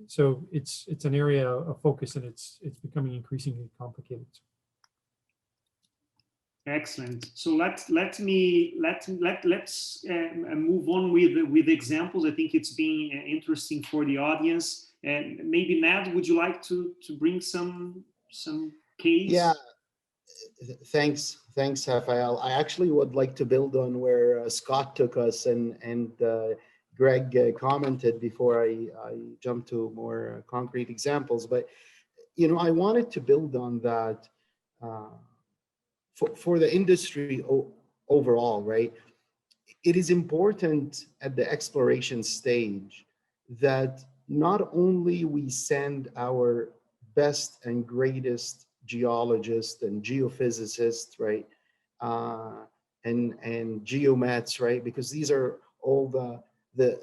So it's an area of focus, and it's becoming increasingly complicated. Excellent. So let's move on with examples. I think it's been interesting for the audience. And maybe Ned, would you like to bring some case? Yeah. Thanks, Rafael. I actually would like to build on where Scott took us and Greg commented before I jump to more concrete examples. But I wanted to build on that. For the industry overall, right? It is important at the exploration stage that not only we send our best and greatest geologists and geophysicists, right? And geomets, right? Because these are all the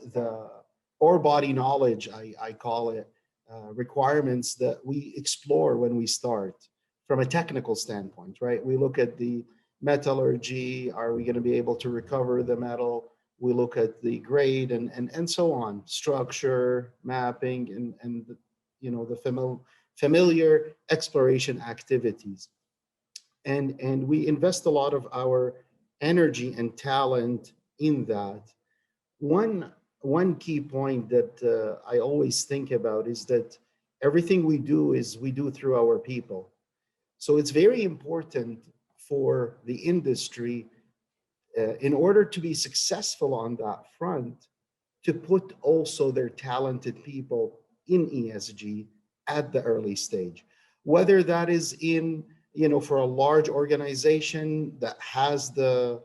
ore body knowledge, I call it, requirements that we explore when we start. From a technical standpoint, right? We look at the metallurgy, are we going to be able to recover the metal? We look at the grade and so on, structure, mapping, and the familiar exploration activities. And we invest a lot of our energy and talent in that. One key point that I always think about is that everything we do through our people. So it's very important for the industry, in order to be successful on that front, to put also their talented people in ESG at the early stage. Whether that is in, for a large organization that has the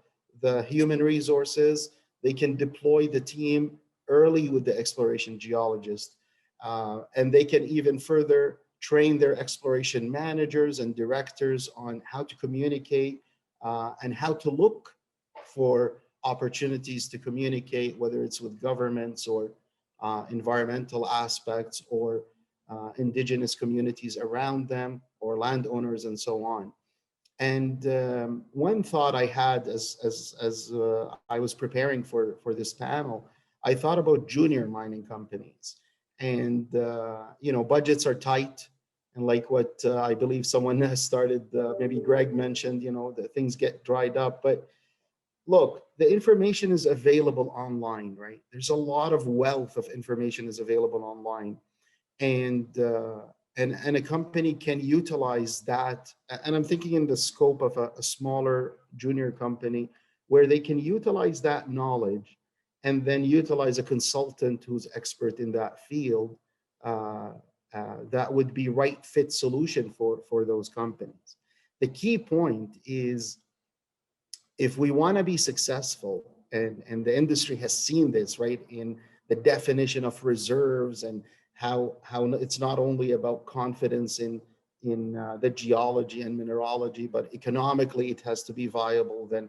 human resources, they can deploy the team early with the exploration geologist. And they can even further train their exploration managers and directors on how to communicate and how to look for opportunities to communicate, whether it's with governments or environmental aspects or indigenous communities around them or landowners and so on. And one thought I had as I was preparing for this panel, I thought about junior mining companies. And budgets are tight, and like what I believe someone has started, maybe Greg mentioned, that things get dried up. But look, the information is available online, right? There's a lot of wealth of information is available online, and a company can utilize that. And I'm thinking in the scope of a smaller junior company where they can utilize that knowledge and then utilize a consultant who's expert in that field. That would be right fit solution for those companies. The key point is, if we want to be successful, and the industry has seen this, right, in the definition of reserves and how it's not only about confidence in the geology and mineralogy, but economically it has to be viable. Then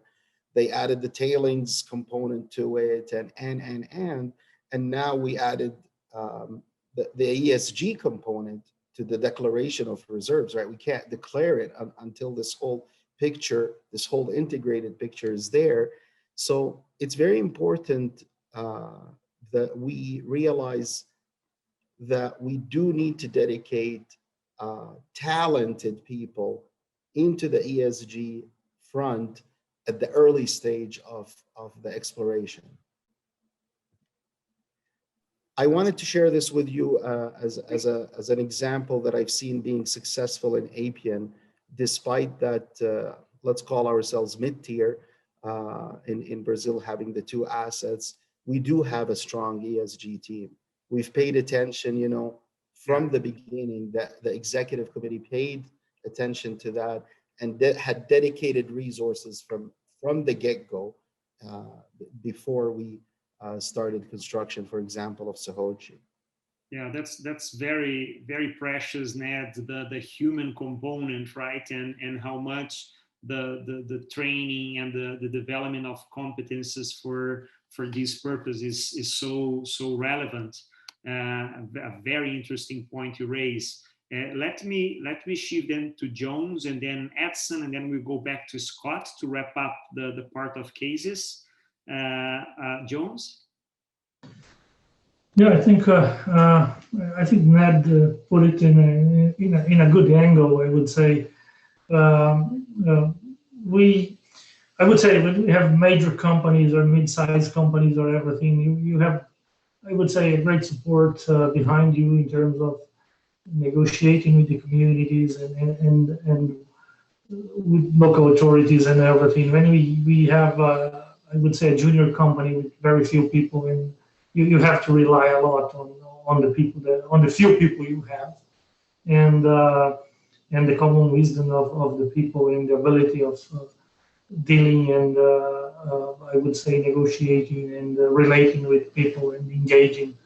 they added the tailings component to it, and now we added the ESG component to the declaration of reserves, right? We can't declare it until this whole picture, this whole integrated picture is there. So it's very important that we realize that we do need to dedicate talented people into the ESG front at the early stage of the exploration. I wanted to share this with you as an example that I've seen being successful in Appian, despite that, let's call ourselves mid-tier in Brazil, having the two assets. We do have a strong ESG team. We've paid attention, from the beginning, that the executive committee paid attention to that and had dedicated resources from the get-go before we started construction, for example, of Sohochi. Yeah, that's very, very precious, Ned, the human component, right? And how much the training and the development of competences for this purpose is so relevant. A very interesting point you raise. Let me shift then to Jones and then Edson, and then we'll go back to Scott to wrap up the part of cases. Jones? Yeah, I think Ned put it in a good angle. I would say I would say when we have major companies or mid-sized companies or everything, you have, I would say, a great support behind you in terms of negotiating with the communities and with local authorities and everything. When we have, I would say, a junior company with very few people, and you have to rely a lot on the people on the few people you have, and the common wisdom of the people and the ability of dealing and I would say negotiating and relating with people and engaging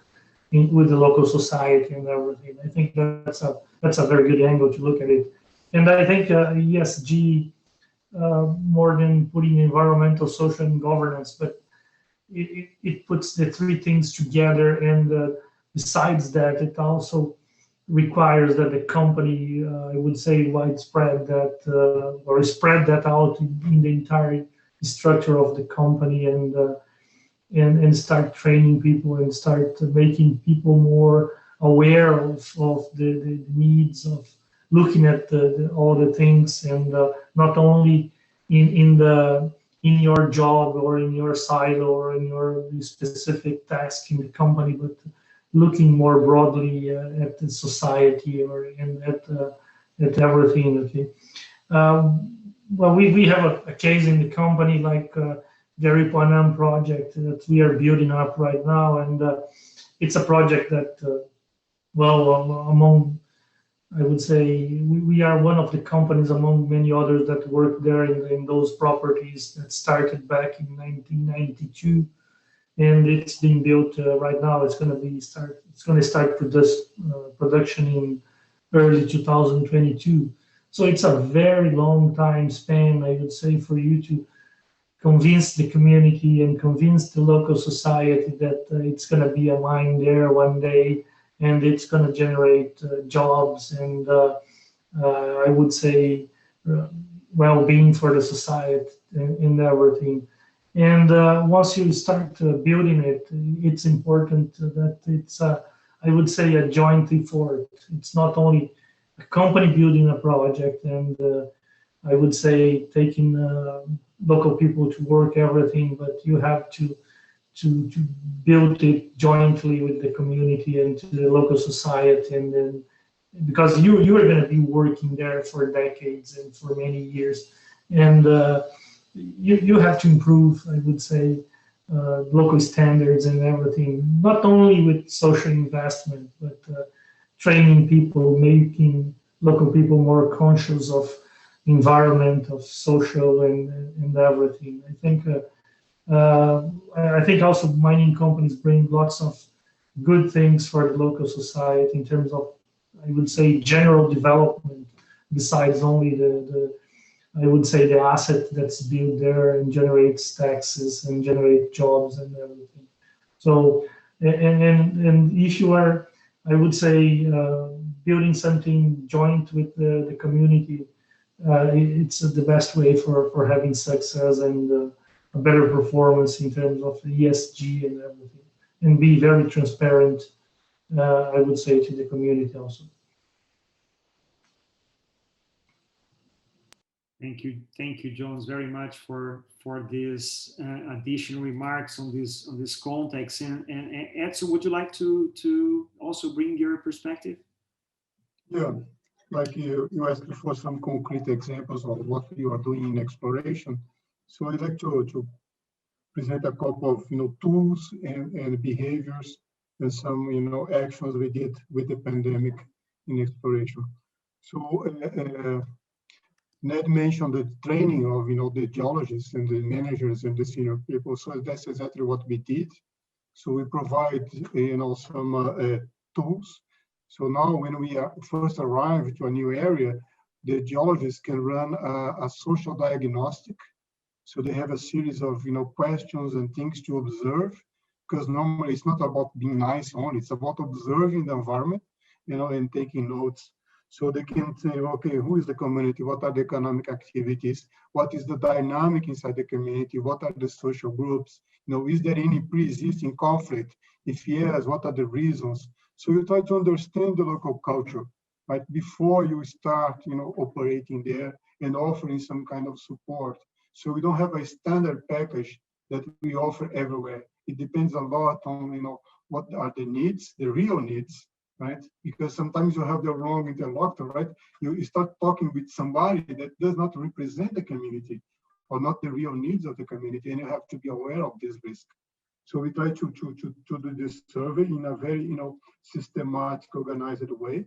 with the local society and everything. I think that's a very good angle to look at it. And I think ESG, more than putting environmental, social, and governance, but it puts the three things together. And besides that, it also requires that the company, I would say, widespread that or spread that out in the entire structure of the company, and start training people and start making people more aware of the needs of looking at all the things, and not only in your job or in your silo or in your specific task in the company, but looking more broadly at the society or at everything. Okay. Well, we have a case in the company like the Aripuanã project that we are building up right now, and it's a project that, among, I would say, we are one of the companies among many others that work there in those properties that started back in 1992. and it's being built right now. It's going to start production in early 2022. So it's a very long time span, I would say, for you to convince the community and convince the local society that it's going to be a mine there one day, and it's going to generate jobs and I would say well-being for the society and everything. And once you start building it, it's important that it's, I would say, a joint effort. It's not only a company building a project and I would say taking local people to work everything, but you have to build it jointly with the community and to the local society, and then because you are going to be working there for decades and for many years, and you have to improve, I would say, local standards and everything, not only with social investment, but training people, making local people more conscious of environment, of social and everything. I think also mining companies bring lots of good things for the local society in terms of, I would say, general development, besides only I would say the asset that's built there and generates taxes and generate jobs and everything. So, and if you are, I would say, building something joint with the community, it's the best way for having success and a better performance in terms of ESG and everything, and be very transparent, I would say, to the community also. Thank you, Jones, very much for these additional remarks on this context. And Edson, would you like to also bring your perspective? Yeah, like you asked for some concrete examples of what you are doing in exploration. So I'd like to present a couple of tools and behaviors and some actions we did with the pandemic in exploration. So Ned mentioned the training of the geologists and the managers and the senior people. So that's exactly what we did. So we provide some tools. So now when we first arrive to a new area, the geologists can run a social diagnostic. So they have a series of questions and things to observe, because normally it's not about being nice only, it's about observing the environment, and taking notes. So they can say, okay, who is the community? What are the economic activities? What is the dynamic inside the community? What are the social groups? Is there any pre-existing conflict? If yes, what are the reasons? So you try to understand the local culture, right, before you start, operating there and offering some kind of support. So we don't have a standard package that we offer everywhere. It depends a lot on, what are the needs, the real needs, right? Because sometimes you have the wrong interlocutor, right? You start talking with somebody that does not represent the community or not the real needs of the community, and you have to be aware of this risk. So we try to do this survey in a very, systematic, organized way.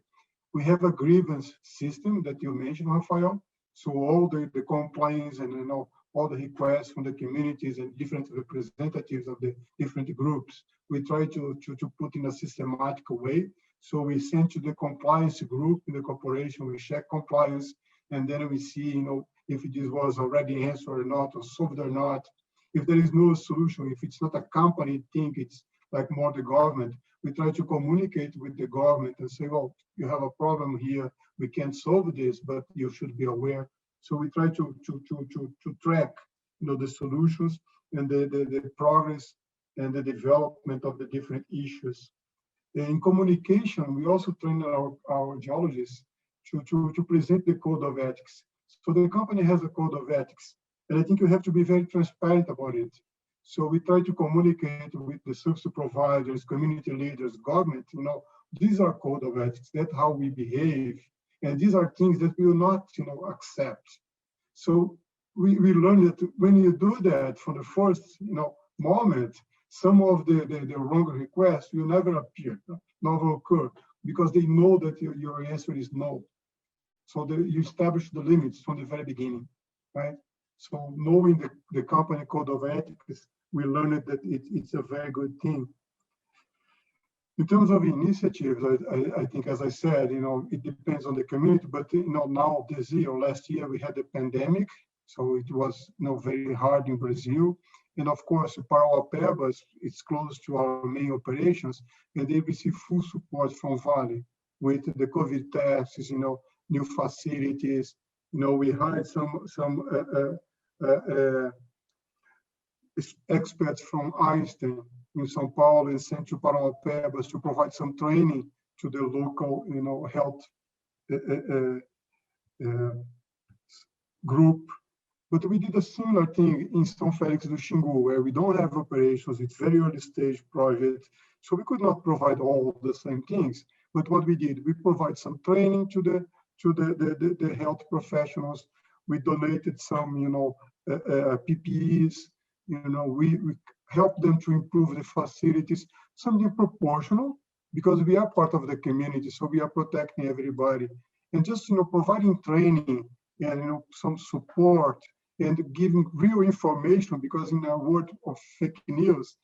We have a grievance system that you mentioned, Rafael. So all the complaints and all the requests from the communities and different representatives of the different groups, we try to put in a systematic way. So we send to the compliance group in the corporation, we check compliance, and then we see, if this was already answered or not, or solved or not. If there is no solution, if it's not a company thing, it's like more the government, we try to communicate with the government and say, well, you have a problem here, we can't solve this, but you should be aware. So we try to track, the solutions and the progress and the development of the different issues. In communication, we also train our geologists to present the code of ethics. So the company has a code of ethics, and I think you have to be very transparent about it. So we try to communicate with the service providers, community leaders, government, these are code of ethics, that's how we behave. And these are things that we will not, accept. So we learned that when you do that from the first, moment, some of the wrong requests will never appear, never occur, because they know that your answer is no. So you establish the limits from the very beginning, right? So knowing the company code of ethics we learned that it's a very good thing. In terms of initiatives, I think, as I said, it depends on the community, but, now this year, last year, we had the pandemic, so it was, very hard in Brazil. And of course, Parauapebas, it's close to our main operations, and they receive full support from Vale with the COVID tests, new facilities. We hired some experts from Einstein in São Paulo and sent to Parauapebas to provide some training to the local, health group. But we did a similar thing in São Félix do Xingu, where we don't have operations. It's very early stage project, so we could not provide all the same things. But what we did, we provide some training to the health professionals. We donated some, PPEs. We help them to improve the facilities, something proportional, because we are part of the community, so we are protecting everybody. And just, providing training and, some support and giving real information, because in a world of fake news,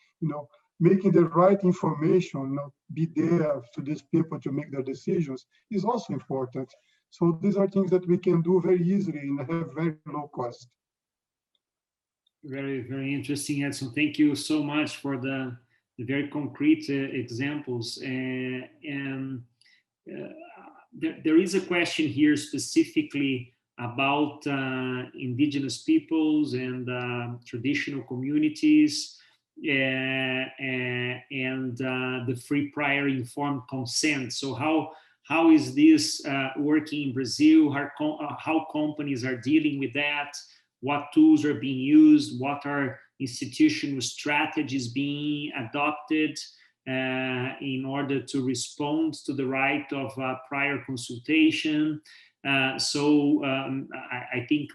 making the right information, be there to these people to make their decisions is also important. So these are things that we can do very easily and have very low cost. Very, very interesting, Edson. Thank you so much for the very concrete examples. And there is a question here specifically about indigenous peoples and traditional communities and the free prior informed consent. So how is this working in Brazil? How companies are dealing with that? What tools are being used? What are institutional strategies being adopted in order to respond to the right of prior consultation? So I think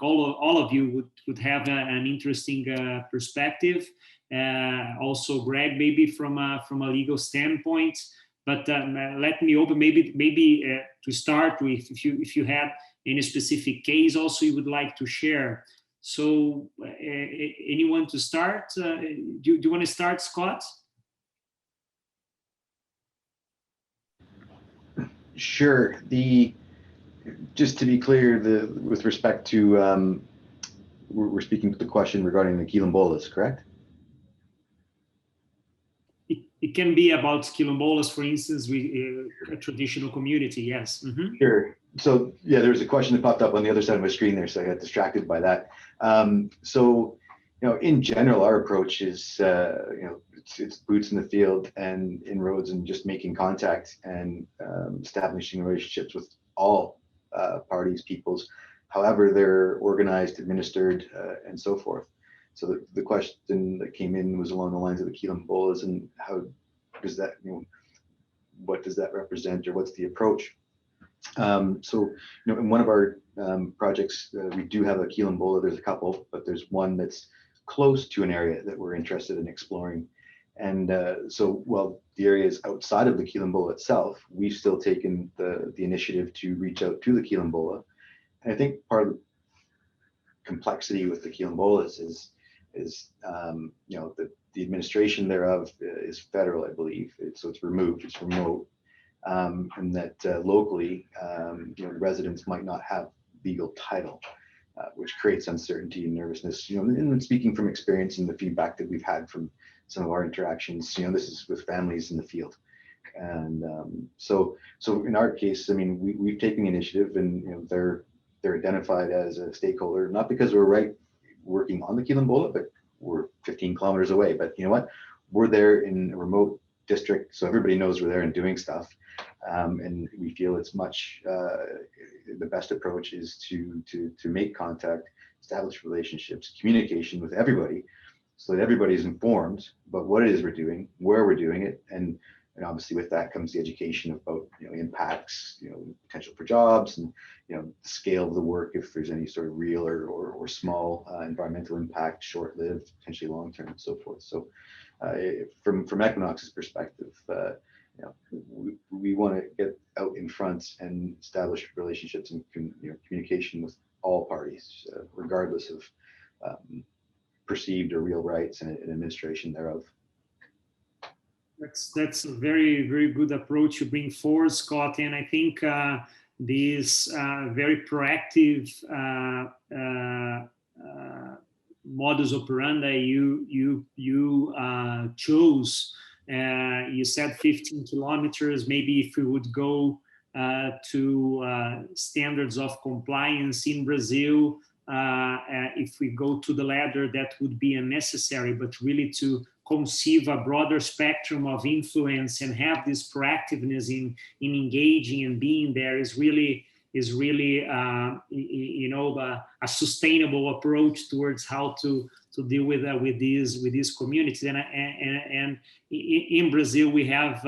all of you would have an interesting perspective. Also, Greg, maybe from a legal standpoint. But let me open maybe to start with, if you have any specific case also you would like to share. So anyone to start? Do you want to start, Scott? Sure. Just to be clear, with respect to, we're speaking to the question regarding the quilombolas, correct? It can be about quilombolas, for instance, with a traditional community, yes. Mm-hmm. Sure. So yeah, there's a question that popped up on the other side of my screen there, so I got distracted by that. So, in general, our approach is, it's boots in the field and inroads and just making contact and establishing relationships with all parties, peoples, however they're organized, administered, and so forth. So the question that came in was along the lines of the quilombolas and how does that, what does that represent, or what's the approach? So, in one of our projects, we do have a quilombola. There's a couple, but there's one that's close to an area that we're interested in exploring. And so while the area is outside of the quilombola itself, we've still taken the initiative to reach out to the quilombola. And I think part of the complexity with the quilombolas is the administration thereof is federal, I believe. So it's removed, it's remote. And that locally, residents might not have legal title, which creates uncertainty and nervousness. And speaking from experience and the feedback that we've had from some of our interactions, this is with families in the field. And so in our case, we've taken the initiative, and they're identified as a stakeholder, not because we're working on the quilombola, but we're 15 kilometers away. But you know what? We're there in a remote district, so everybody knows we're there and doing stuff. And we feel it's much the best approach is to make contact, establish relationships, communication with everybody, so that everybody's informed about what it is we're doing, where we're doing it, and obviously with that comes the education about impacts, potential for jobs, and the scale of the work, if there's any sort of real or small environmental impact, short-lived, potentially long-term, and so forth. So from Equinox's perspective, we want to get out in front and establish relationships and communication with all parties, regardless of perceived or real rights and administration thereof. That's a very, very good approach you bring forward, Scott. And I think this very proactive modus operandi you chose. You said 15 kilometers. Maybe if we would go to standards of compliance in Brazil, if we go to the ladder, that would be unnecessary. But really to conceive a broader spectrum of influence and have this proactiveness in engaging and being there is really a sustainable approach towards how to deal with these communities. And in Brazil we have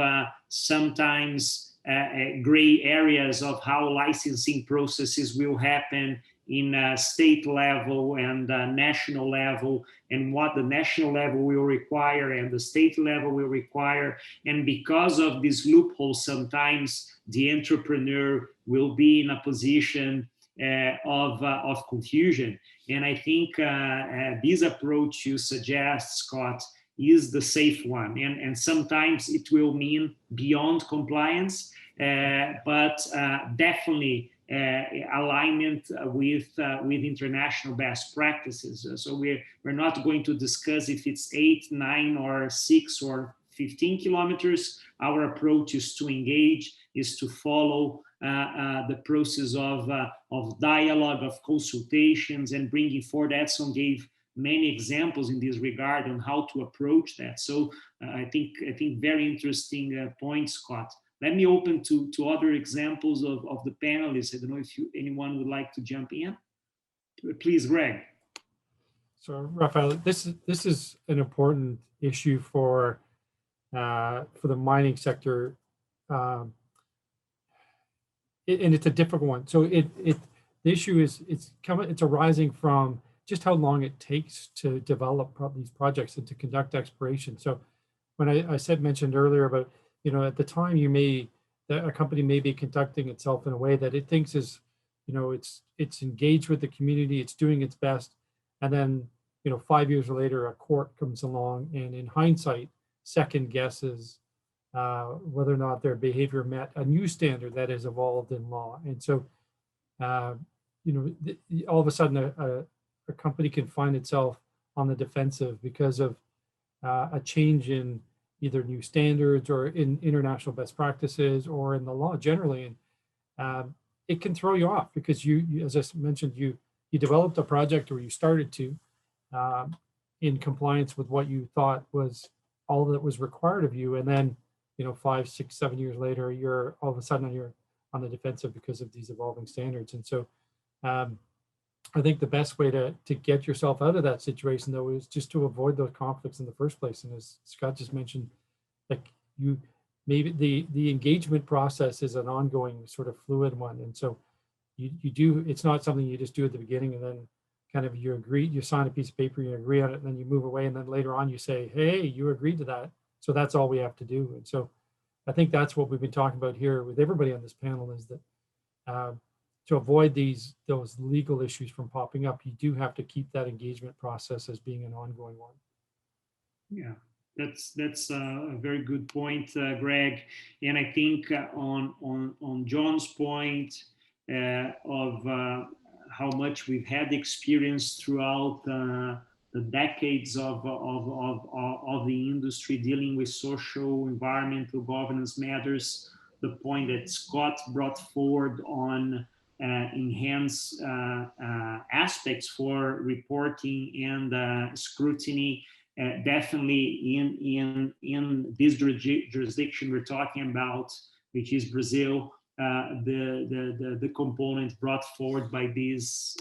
sometimes gray areas of how licensing processes will happen in state level and national level, and what the national level will require and the state level will require. And because of this loophole, sometimes the entrepreneur will be in a position of confusion. And I think this approach you suggest, Scott, is the safe one. And sometimes it will mean beyond compliance, but definitely alignment with international best practices. So we're not going to discuss if it's 8, 9, or 6 or 15 kilometers. Our approach is to engage, is to follow the process of dialogue, of consultations, and bringing forward. Edson gave many examples in this regard on how to approach that. So I think very interesting point, Scott. Let me open to other examples of the panelists. I don't know if anyone would like to jump in. Please, Greg. So, Rafael, this is an important issue for the mining sector, and it's a difficult one. So the issue is it's arising from just how long it takes to develop these projects and to conduct exploration. So when I mentioned earlier about, at the time a company may be conducting itself in a way that it thinks is, it's engaged with the community, it's doing its best. And then, 5 years later, a court comes along and in hindsight, second guesses whether or not their behavior met a new standard that has evolved in law. And so, all of a sudden a company can find itself on the defensive because of a change in either new standards or in international best practices or in the law generally. And it can throw you off because you as I mentioned, you developed a project, or you started to, in compliance with what you thought was all that was required of you. And then, 5, 6, 7 years later, you're all of a sudden you're on the defensive because of these evolving standards. And so I think the best way to get yourself out of that situation, though, is just to avoid those conflicts in the first place. And as Scott just mentioned, like maybe the engagement process is an ongoing sort of fluid one. And so it's not something you just do at the beginning and then kind of you sign a piece of paper, you agree on it, and then you move away. And then later on you say, hey, you agreed to that. So that's all we have to do. And so I think that's what we've been talking about here with everybody on this panel, is that to avoid those legal issues from popping up, you do have to keep that engagement process as being an ongoing one. Yeah, that's a very good point, Greg. And I think on John's point of how much we've had experience throughout the decades of the industry dealing with social, environmental, governance matters, the point that Scott brought forward on enhance aspects for reporting and scrutiny, definitely in this jurisdiction we're talking about, which is Brazil, the component brought forward by this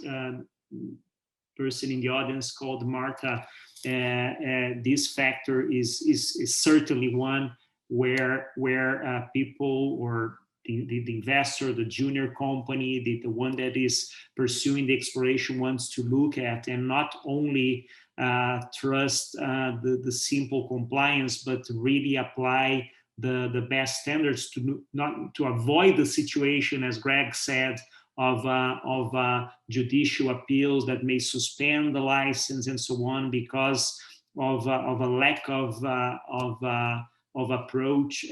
person in the audience called Marta, this factor is certainly one where people, or the investor, the junior company, the one that is pursuing the exploration, wants to look at, and not only trust the simple compliance, but really apply the best standards to avoid the situation, as Greg said, judicial appeals that may suspend the license and so on because of a lack of approach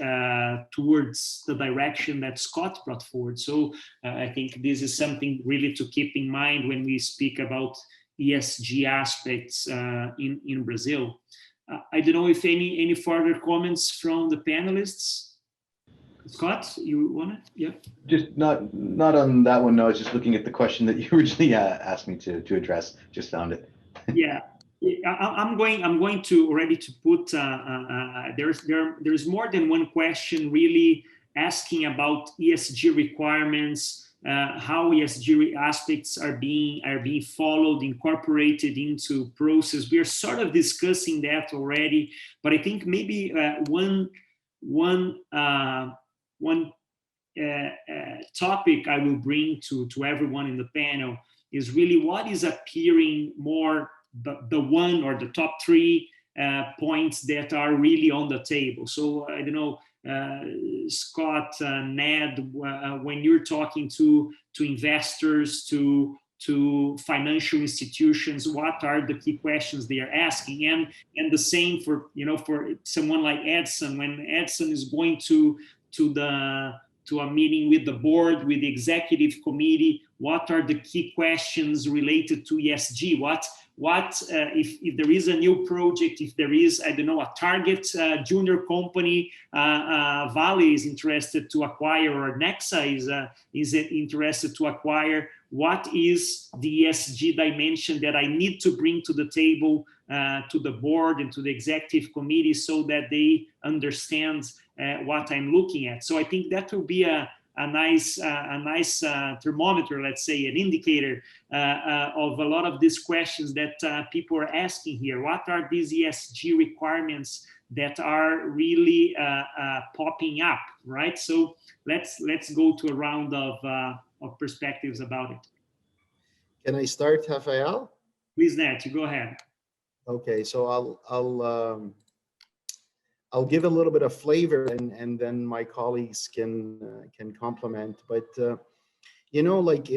towards the direction that Scott brought forward. So I think this is something really to keep in mind when we speak about ESG aspects in Brazil. I don't know if any further comments from the panelists. Scott, you want it? Yeah. Just not on that one. No, I was just looking at the question that you originally asked me to address. Just found it. Yeah, I'm going to already to put. There's more than one question really asking about ESG requirements, how ESG aspects are being followed, incorporated into process. We are sort of discussing that already, but I think maybe one topic I will bring to everyone in the panel is really what is appearing more the one or the top three points that are really on the table. So I don't know, Scott, Ned, when you're talking to investors, to financial institutions, what are the key questions they are asking? And the same for someone like Edson, when Edson is going to a meeting with the board, with the executive committee, what are the key questions related to ESG? If there is a new project, if there is, I don't know, a target junior company, Vale is interested to acquire, or Nexa is interested to acquire, what is the ESG dimension that I need to bring to the table, to the board and to the executive committee, so that they understand what I'm looking at? So I think that will be a nice thermometer, let's say, an indicator of a lot of these questions that people are asking here. What are these ESG requirements that are really popping up, right? So let's go to a round of perspectives about it. Can I start, Rafael? Please, Nat, you go ahead. Okay, so I'll give a little bit of flavor, and then my colleagues can complement. But like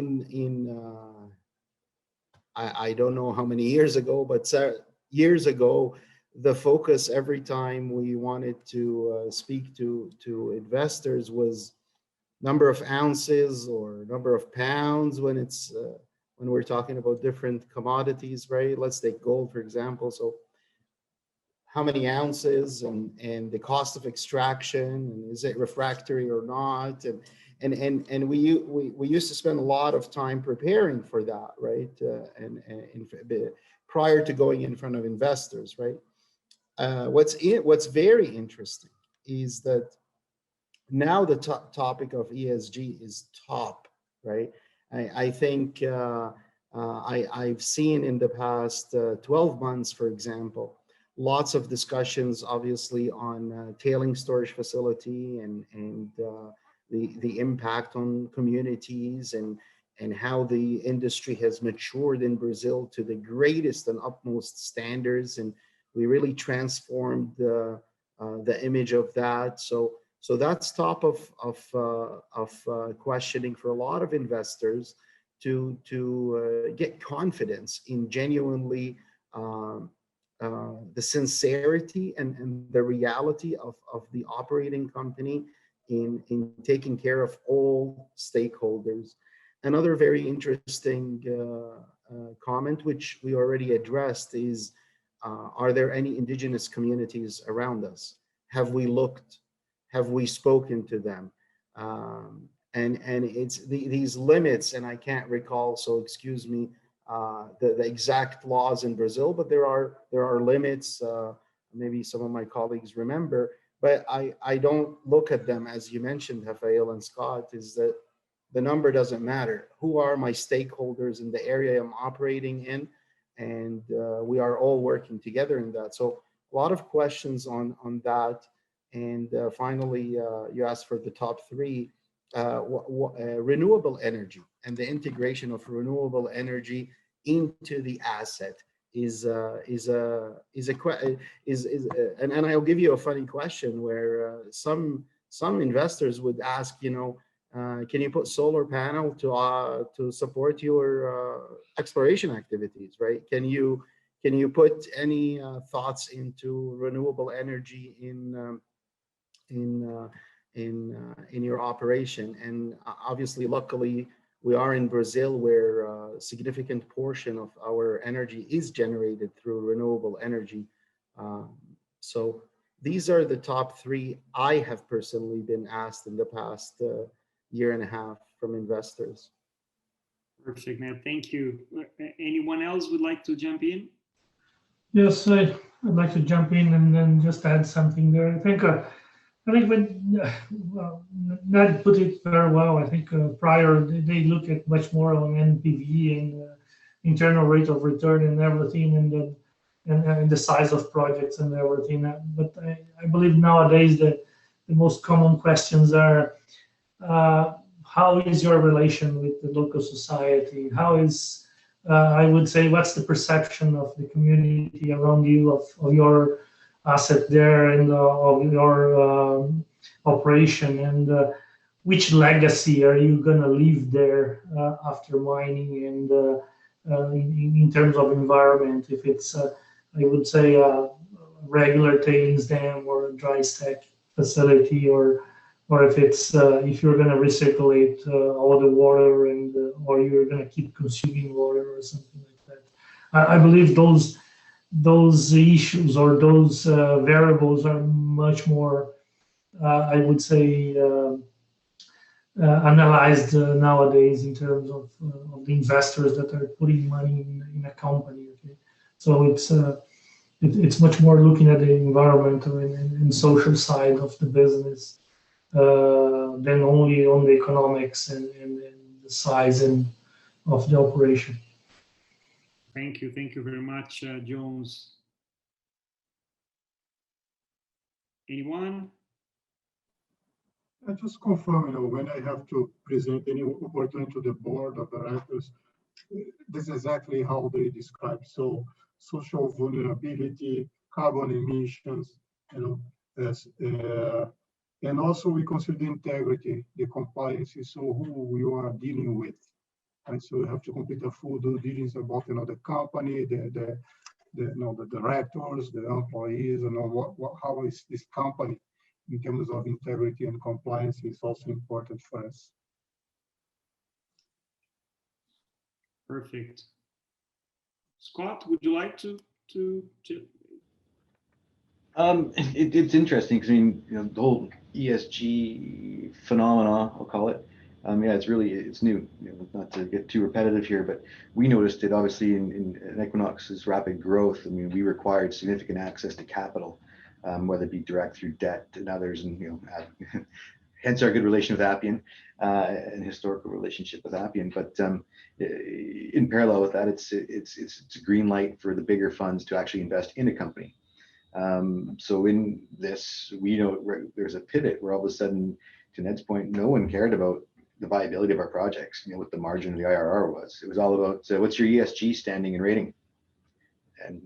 I don't know how many years ago, but years ago, the focus every time we wanted to speak to investors was number of ounces or number of pounds when we're talking about different commodities, right? Let's take gold, for example. So how many ounces and the cost of extraction, and is it refractory or not? And we used to spend a lot of time preparing for that, right? And prior to going in front of investors, right? What's very interesting is that now the topic of ESG is top, right? I think I've seen in the past 12 months, for example, lots of discussions, obviously, on tailing storage facility and the impact on communities and how the industry has matured in Brazil to the greatest and utmost standards, and we really transformed the image of that. So that's top of questioning for a lot of investors to get confidence in genuinely the sincerity and the reality of the operating company in taking care of all stakeholders. Another very interesting comment, which we already addressed, is are there any indigenous communities around us? Have we looked? Have we spoken to them? And it's these limits, and I can't recall, so excuse me, the exact laws in Brazil, but there are limits. Maybe some of my colleagues remember, but I don't look at them, as you mentioned, Rafael and Scott, is that the number doesn't matter. Who are my stakeholders in the area I'm operating in? And we are all working together in that. So a lot of questions on that. And finally, you asked for the top three. Renewable energy and the integration of renewable energy into the asset and I'll give you a funny question where some investors would ask, can you put solar panel to support your exploration activities, right? Can you put any thoughts into renewable energy in your operation? And obviously, luckily, we are in Brazil, where a significant portion of our energy is generated through renewable energy. So these are the top three I have personally been asked in the past year and a half from investors. Perfect, man. Thank you. Anyone else would like to jump in? Yes, I'd like to jump in and then just add something there. I think when, well, Ned put it very well. I think prior they look at much more on NPV and internal rate of return and everything, and the size of projects and everything. But I believe nowadays the most common questions are, how is your relation with the local society? How is, I would say, what's the perception of the community around you of your asset there and of your operation, and which legacy are you going to leave there after mining, and in terms of environment, if it's I would say a regular tailings dam or a dry stack facility, or if it's if you're going to recirculate all the water, and or you're going to keep consuming water or something like that. I believe those issues or those variables are much more, I would say, analyzed nowadays in terms of the investors that are putting money in a company. Okay? So it's much more looking at the environmental and social side of the business than only on the economics and the size and of the operation. Thank you very much, Jones. Anyone? I just confirm, when I have to present any opportunity to the board of directors, this is exactly how they describe. So social vulnerability, carbon emissions, and also we consider the integrity, the compliance, so who you are dealing with. And so you have to complete a full due diligence about the company, the directors, the employees, how is this company in terms of integrity and compliance is also important for us. Perfect. Scott, would you like to? It's interesting because the whole ESG phenomena, I'll call it. Yeah, it's new. Not to get too repetitive here, but we noticed it obviously in Equinox's rapid growth. We required significant access to capital, whether it be direct through debt and others, and hence our good relation with Appian and historical relationship with Appian. But in parallel with that, it's a green light for the bigger funds to actually invest in a company. So in this, we know there's a pivot where all of a sudden, to Ned's point, no one cared about the viability of our projects, what the margin of the IRR was. It was all about what's your ESG standing and rating, and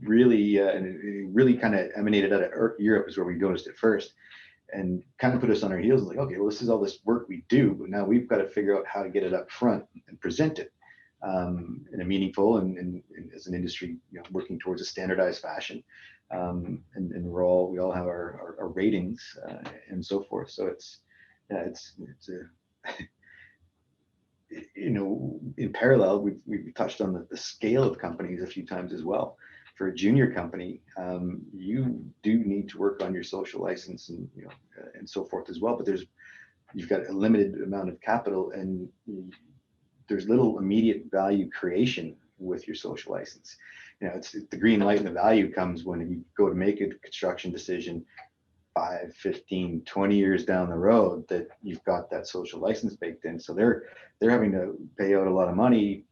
really kind of emanated out of Europe is where we noticed it first, and kind of put us on our heels. Like, okay, well, this is all this work we do, but now we've got to figure out how to get it up front and present it in a meaningful and as an industry, working towards a standardized fashion. And we all have our ratings and so forth. So it's in parallel, we've touched on the scale of companies a few times as well. For a junior company, you do need to work on your social license and and so forth as well. But you've got a limited amount of capital, and there's little immediate value creation with your social license. It's the green light and the value comes when you go to make a construction decision 5, 15, 20 years down the road, that you've got that social license baked in. So they're having to pay out a lot of money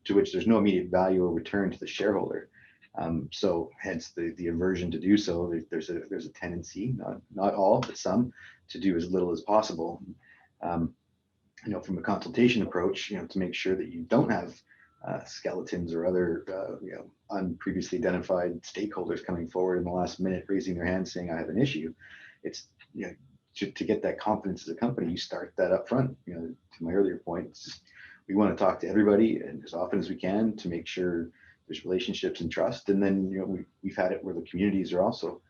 to which there's no immediate value or return to the shareholder. So hence the aversion to do so. There's a tendency, not all, but some, to do as little as possible. From a consultation approach, to make sure that you don't have skeletons or other previously identified stakeholders coming forward in the last minute, raising their hand saying I have an issue. It's to get that confidence as a company, you start that up front. You know, to my earlier point, it's just, we want to talk to everybody and as often as we can to make sure there's relationships and trust. And then, you know, we've had it where the communities are also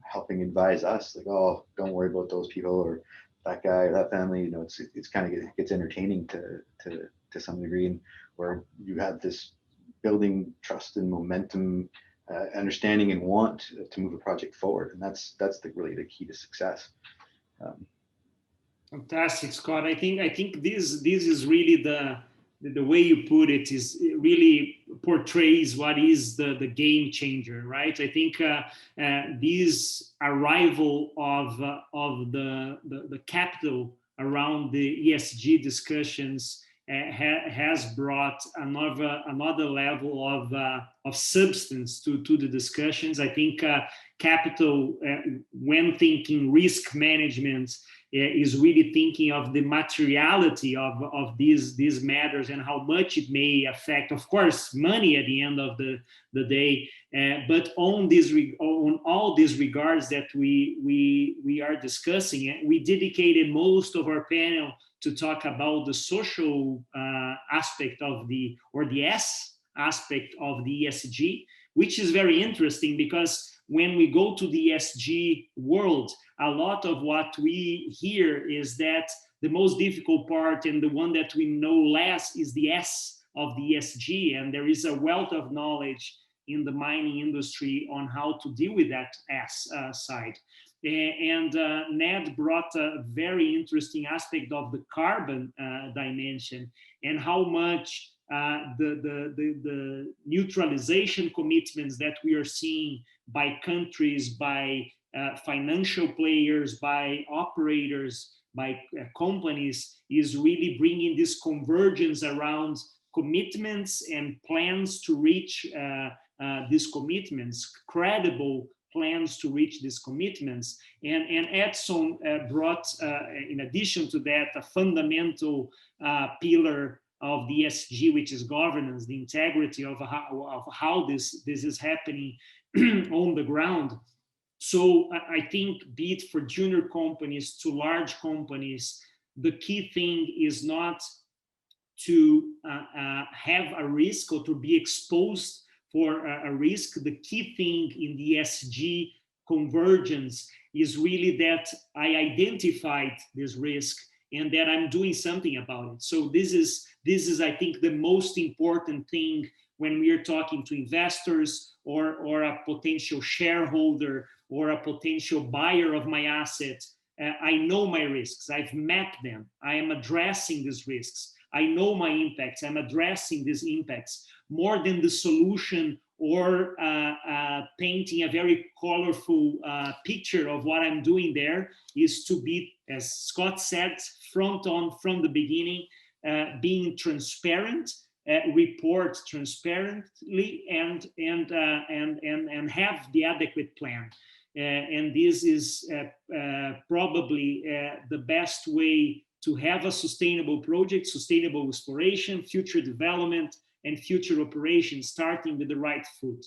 helping advise us, like, oh, don't worry about those people or that guy or that family. You know, it's kind of gets entertaining to some degree, and where you have this building trust and momentum, understanding and want to move a project forward, and that's really the key to success. Fantastic, Scott. I think this is really the way you put it is, it really portrays what is the game changer, right? I think this arrival of the capital around the ESG discussions has brought another level of substance to the discussions. I think capital, when thinking risk management, is really thinking of the materiality of these matters and how much it may affect, of course, money at the end of the day. But on all these regards that we are discussing, we dedicated most of our panel to talk about the social aspect of the S aspect of the ESG, which is very interesting because when we go to the ESG world, a lot of what we hear is that the most difficult part and the one that we know less is the S of the ESG. And there is a wealth of knowledge in the mining industry on how to deal with that S side. And Ned brought a very interesting aspect of the carbon dimension and how much the neutralization commitments that we are seeing by countries, by financial players, by operators, by companies is really bringing this convergence around commitments and plans to reach these commitments, credible plans to reach these commitments. And Edson brought, in addition to that, a fundamental pillar of the ESG, which is governance, the integrity of how this is happening on the ground. So I think, be it for junior companies to large companies, the key thing is not to have a risk or to be exposed for a risk. The key thing in the ESG convergence is really that I identified this risk and that I'm doing something about it. So this is I think the most important thing when we are talking to investors or a potential shareholder or a potential buyer of my assets. I know my risks, I've mapped them, I am addressing these risks, I know my impacts, I'm addressing these impacts, more than the solution or painting a very colorful picture of what I'm doing there, is to be, as Scott said, front on from the beginning, being transparent, report transparently, and have the adequate plan. And this is probably the best way to have a sustainable project, sustainable exploration, future development, and future operations, starting with the right foot.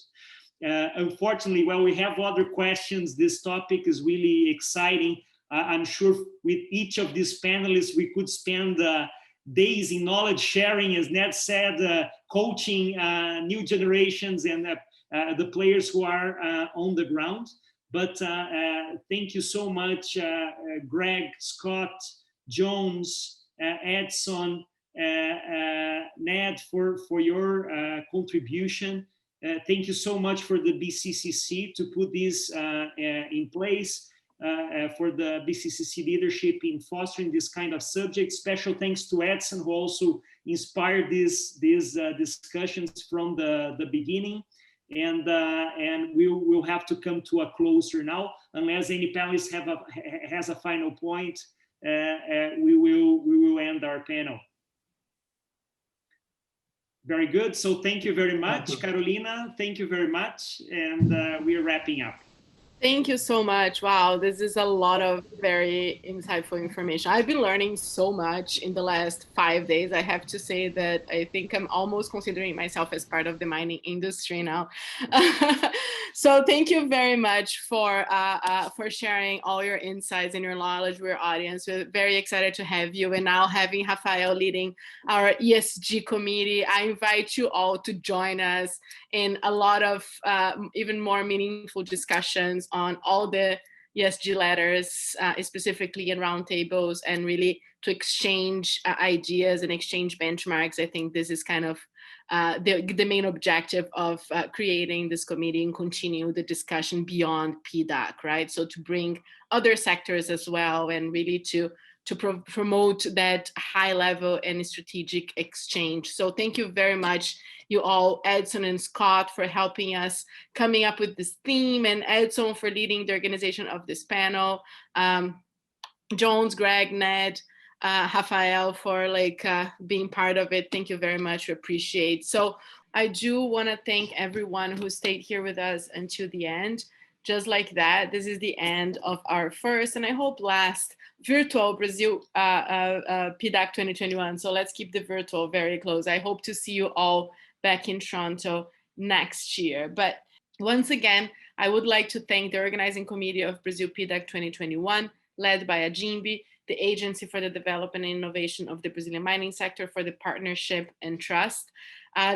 Unfortunately, while we have other questions, this topic is really exciting. I'm sure with each of these panelists, we could spend days in knowledge sharing, as Ned said, coaching new generations and the players who are on the ground. But thank you so much, Greg, Scott, Jones, Edson, Ned, for your contribution. Thank you so much for the BCCC to put this in place, for the BCCC leadership in fostering this kind of subject. Special thanks to Edson, who also inspired these discussions from the beginning. And we'll have to come to a closer now, unless any panelist has a final point. We will end our panel. Very good. So thank you very much, Carolina. Thank you very much. And we are wrapping up. Thank you so much. Wow, this is a lot of very insightful information. I've been learning so much in the last 5 days. I have to say that I think I'm almost considering myself as part of the mining industry now. So thank you very much for sharing all your insights and your knowledge with our audience. We're very excited to have you. And now having Rafael leading our ESG committee, I invite you all to join us in a lot of even more meaningful discussions on all the ESG letters, specifically in roundtables, and really to exchange ideas and exchange benchmarks. I think this is kind of the main objective of creating this committee and continue the discussion beyond PDAC, right? So to bring other sectors as well, and really to promote that high level and strategic exchange. So thank you very much, you all, Edson and Scott, for helping us coming up with this theme, and Edson for leading the organization of this panel. Jones, Greg, Ned, Rafael for being part of it. Thank you very much, we appreciate. So I do want to thank everyone who stayed here with us until the end. Just like that, this is the end of our first, and I hope last, virtual Brazil PDAC 2021. So let's keep the virtual very close. I hope to see you all back in Toronto next year. But once again, I would like to thank the organizing committee of Brazil PDAC 2021, led by AGIMBE, the Agency for the Development and Innovation of the Brazilian Mining Sector, for the partnership and trust.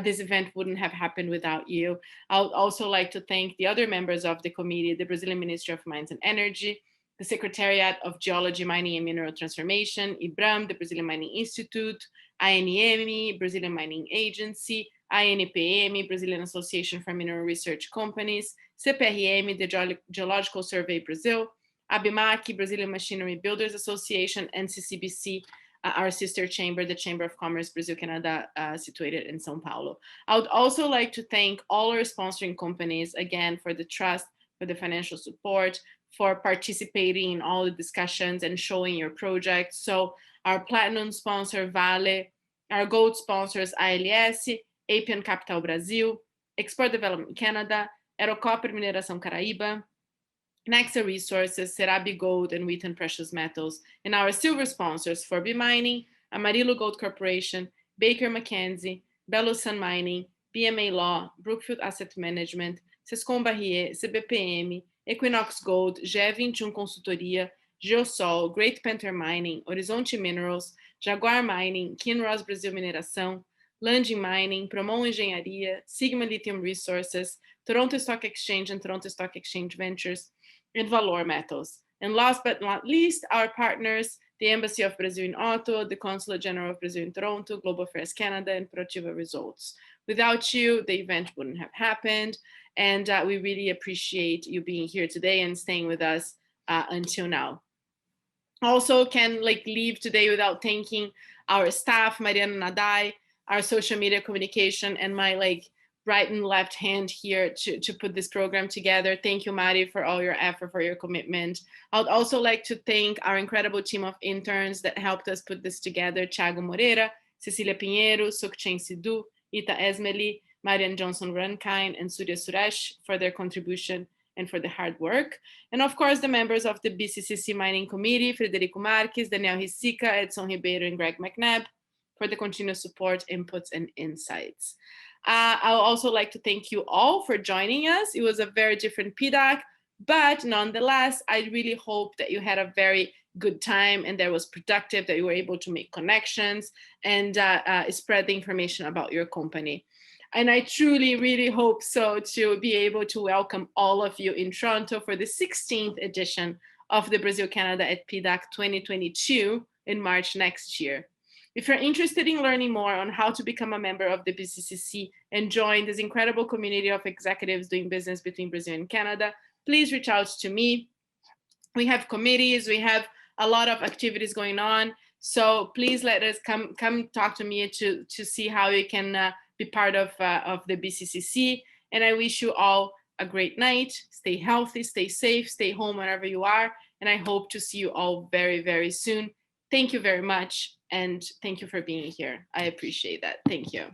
This event wouldn't have happened without you. I would also like to thank the other members of the committee, the Brazilian Ministry of Mines and Energy, the Secretariat of Geology, Mining and Mineral Transformation, IBRAM, the Brazilian Mining Institute, ANM, Brazilian Mining Agency, ANPM, Brazilian Association for Mineral Research Companies, CPRM, the Geological Survey Brazil, ABMAC, Brazilian Machinery Builders Association, and CCBC, our sister chamber, the Chamber of Commerce Brazil-Canada, situated in São Paulo. I would also like to thank all our sponsoring companies, again, for the trust, for the financial support, for participating in all the discussions and showing your projects. So our platinum sponsor, Vale, our gold sponsors, ALS, Appian Capital Brasil, Export Development Canada, Aerocopper Mineração Caraíba, Nexa Resources, Serabi Gold, and Wheaton Precious Metals, and our silver sponsors, Forby Mining, Amarillo Gold Corporation, Baker McKenzie, Belo Sun Mining, BMA Law, Brookfield Asset Management, Sescom Barrier, CBPM, Equinox Gold, G21 Consultoria, Geosol, Great Panther Mining, Horizonte Minerals, Jaguar Mining, Kinross Brasil Mineração, Landing Mining, Promon Engenharia, Sigma Lithium Resources, Toronto Stock Exchange and Toronto Stock Exchange Ventures, and Valor Metals. And last but not least, our partners, the Embassy of Brazil in Ottawa, the Consulate General of Brazil in Toronto, Global Affairs Canada, and Protiva Results. Without you, the event wouldn't have happened. And we really appreciate you being here today and staying with us until now. Also, can leave today without thanking our staff, Mariana Nadai, our social media communication, and my right and left hand here to put this program together. Thank you, Mari, for all your effort, for your commitment. I would also like to thank our incredible team of interns that helped us put this together: Thiago Moreira, Cecilia Pinheiro, Sukchen Sidhu, Ita Esmeli, Marian Johnson Runkind, and Surya Suresh for their contribution and for the hard work. And of course, the members of the BCCC Mining Committee, Frederico Marques, Daniel Risica, Edson Ribeiro, and Greg McNabb, for the continuous support, inputs, and insights. I would also like to thank you all for joining us. It was a very different PDAC, but nonetheless, I really hope that you had a very good time and that was productive, that you were able to make connections and spread the information about your company. And I truly, really hope so to be able to welcome all of you in Toronto for the 16th edition of the Brazil-Canada at PDAC 2022 in March next year. If you're interested in learning more on how to become a member of the BCCC and join this incredible community of executives doing business between Brazil and Canada, please reach out to me. We have committees, we have a lot of activities going on. So please let us come talk to me to see how you can be part of the BCCC. And I wish you all a great night. Stay healthy, stay safe, stay home wherever you are. And I hope to see you all very, very soon. Thank you very much. And thank you for being here. I appreciate that. Thank you.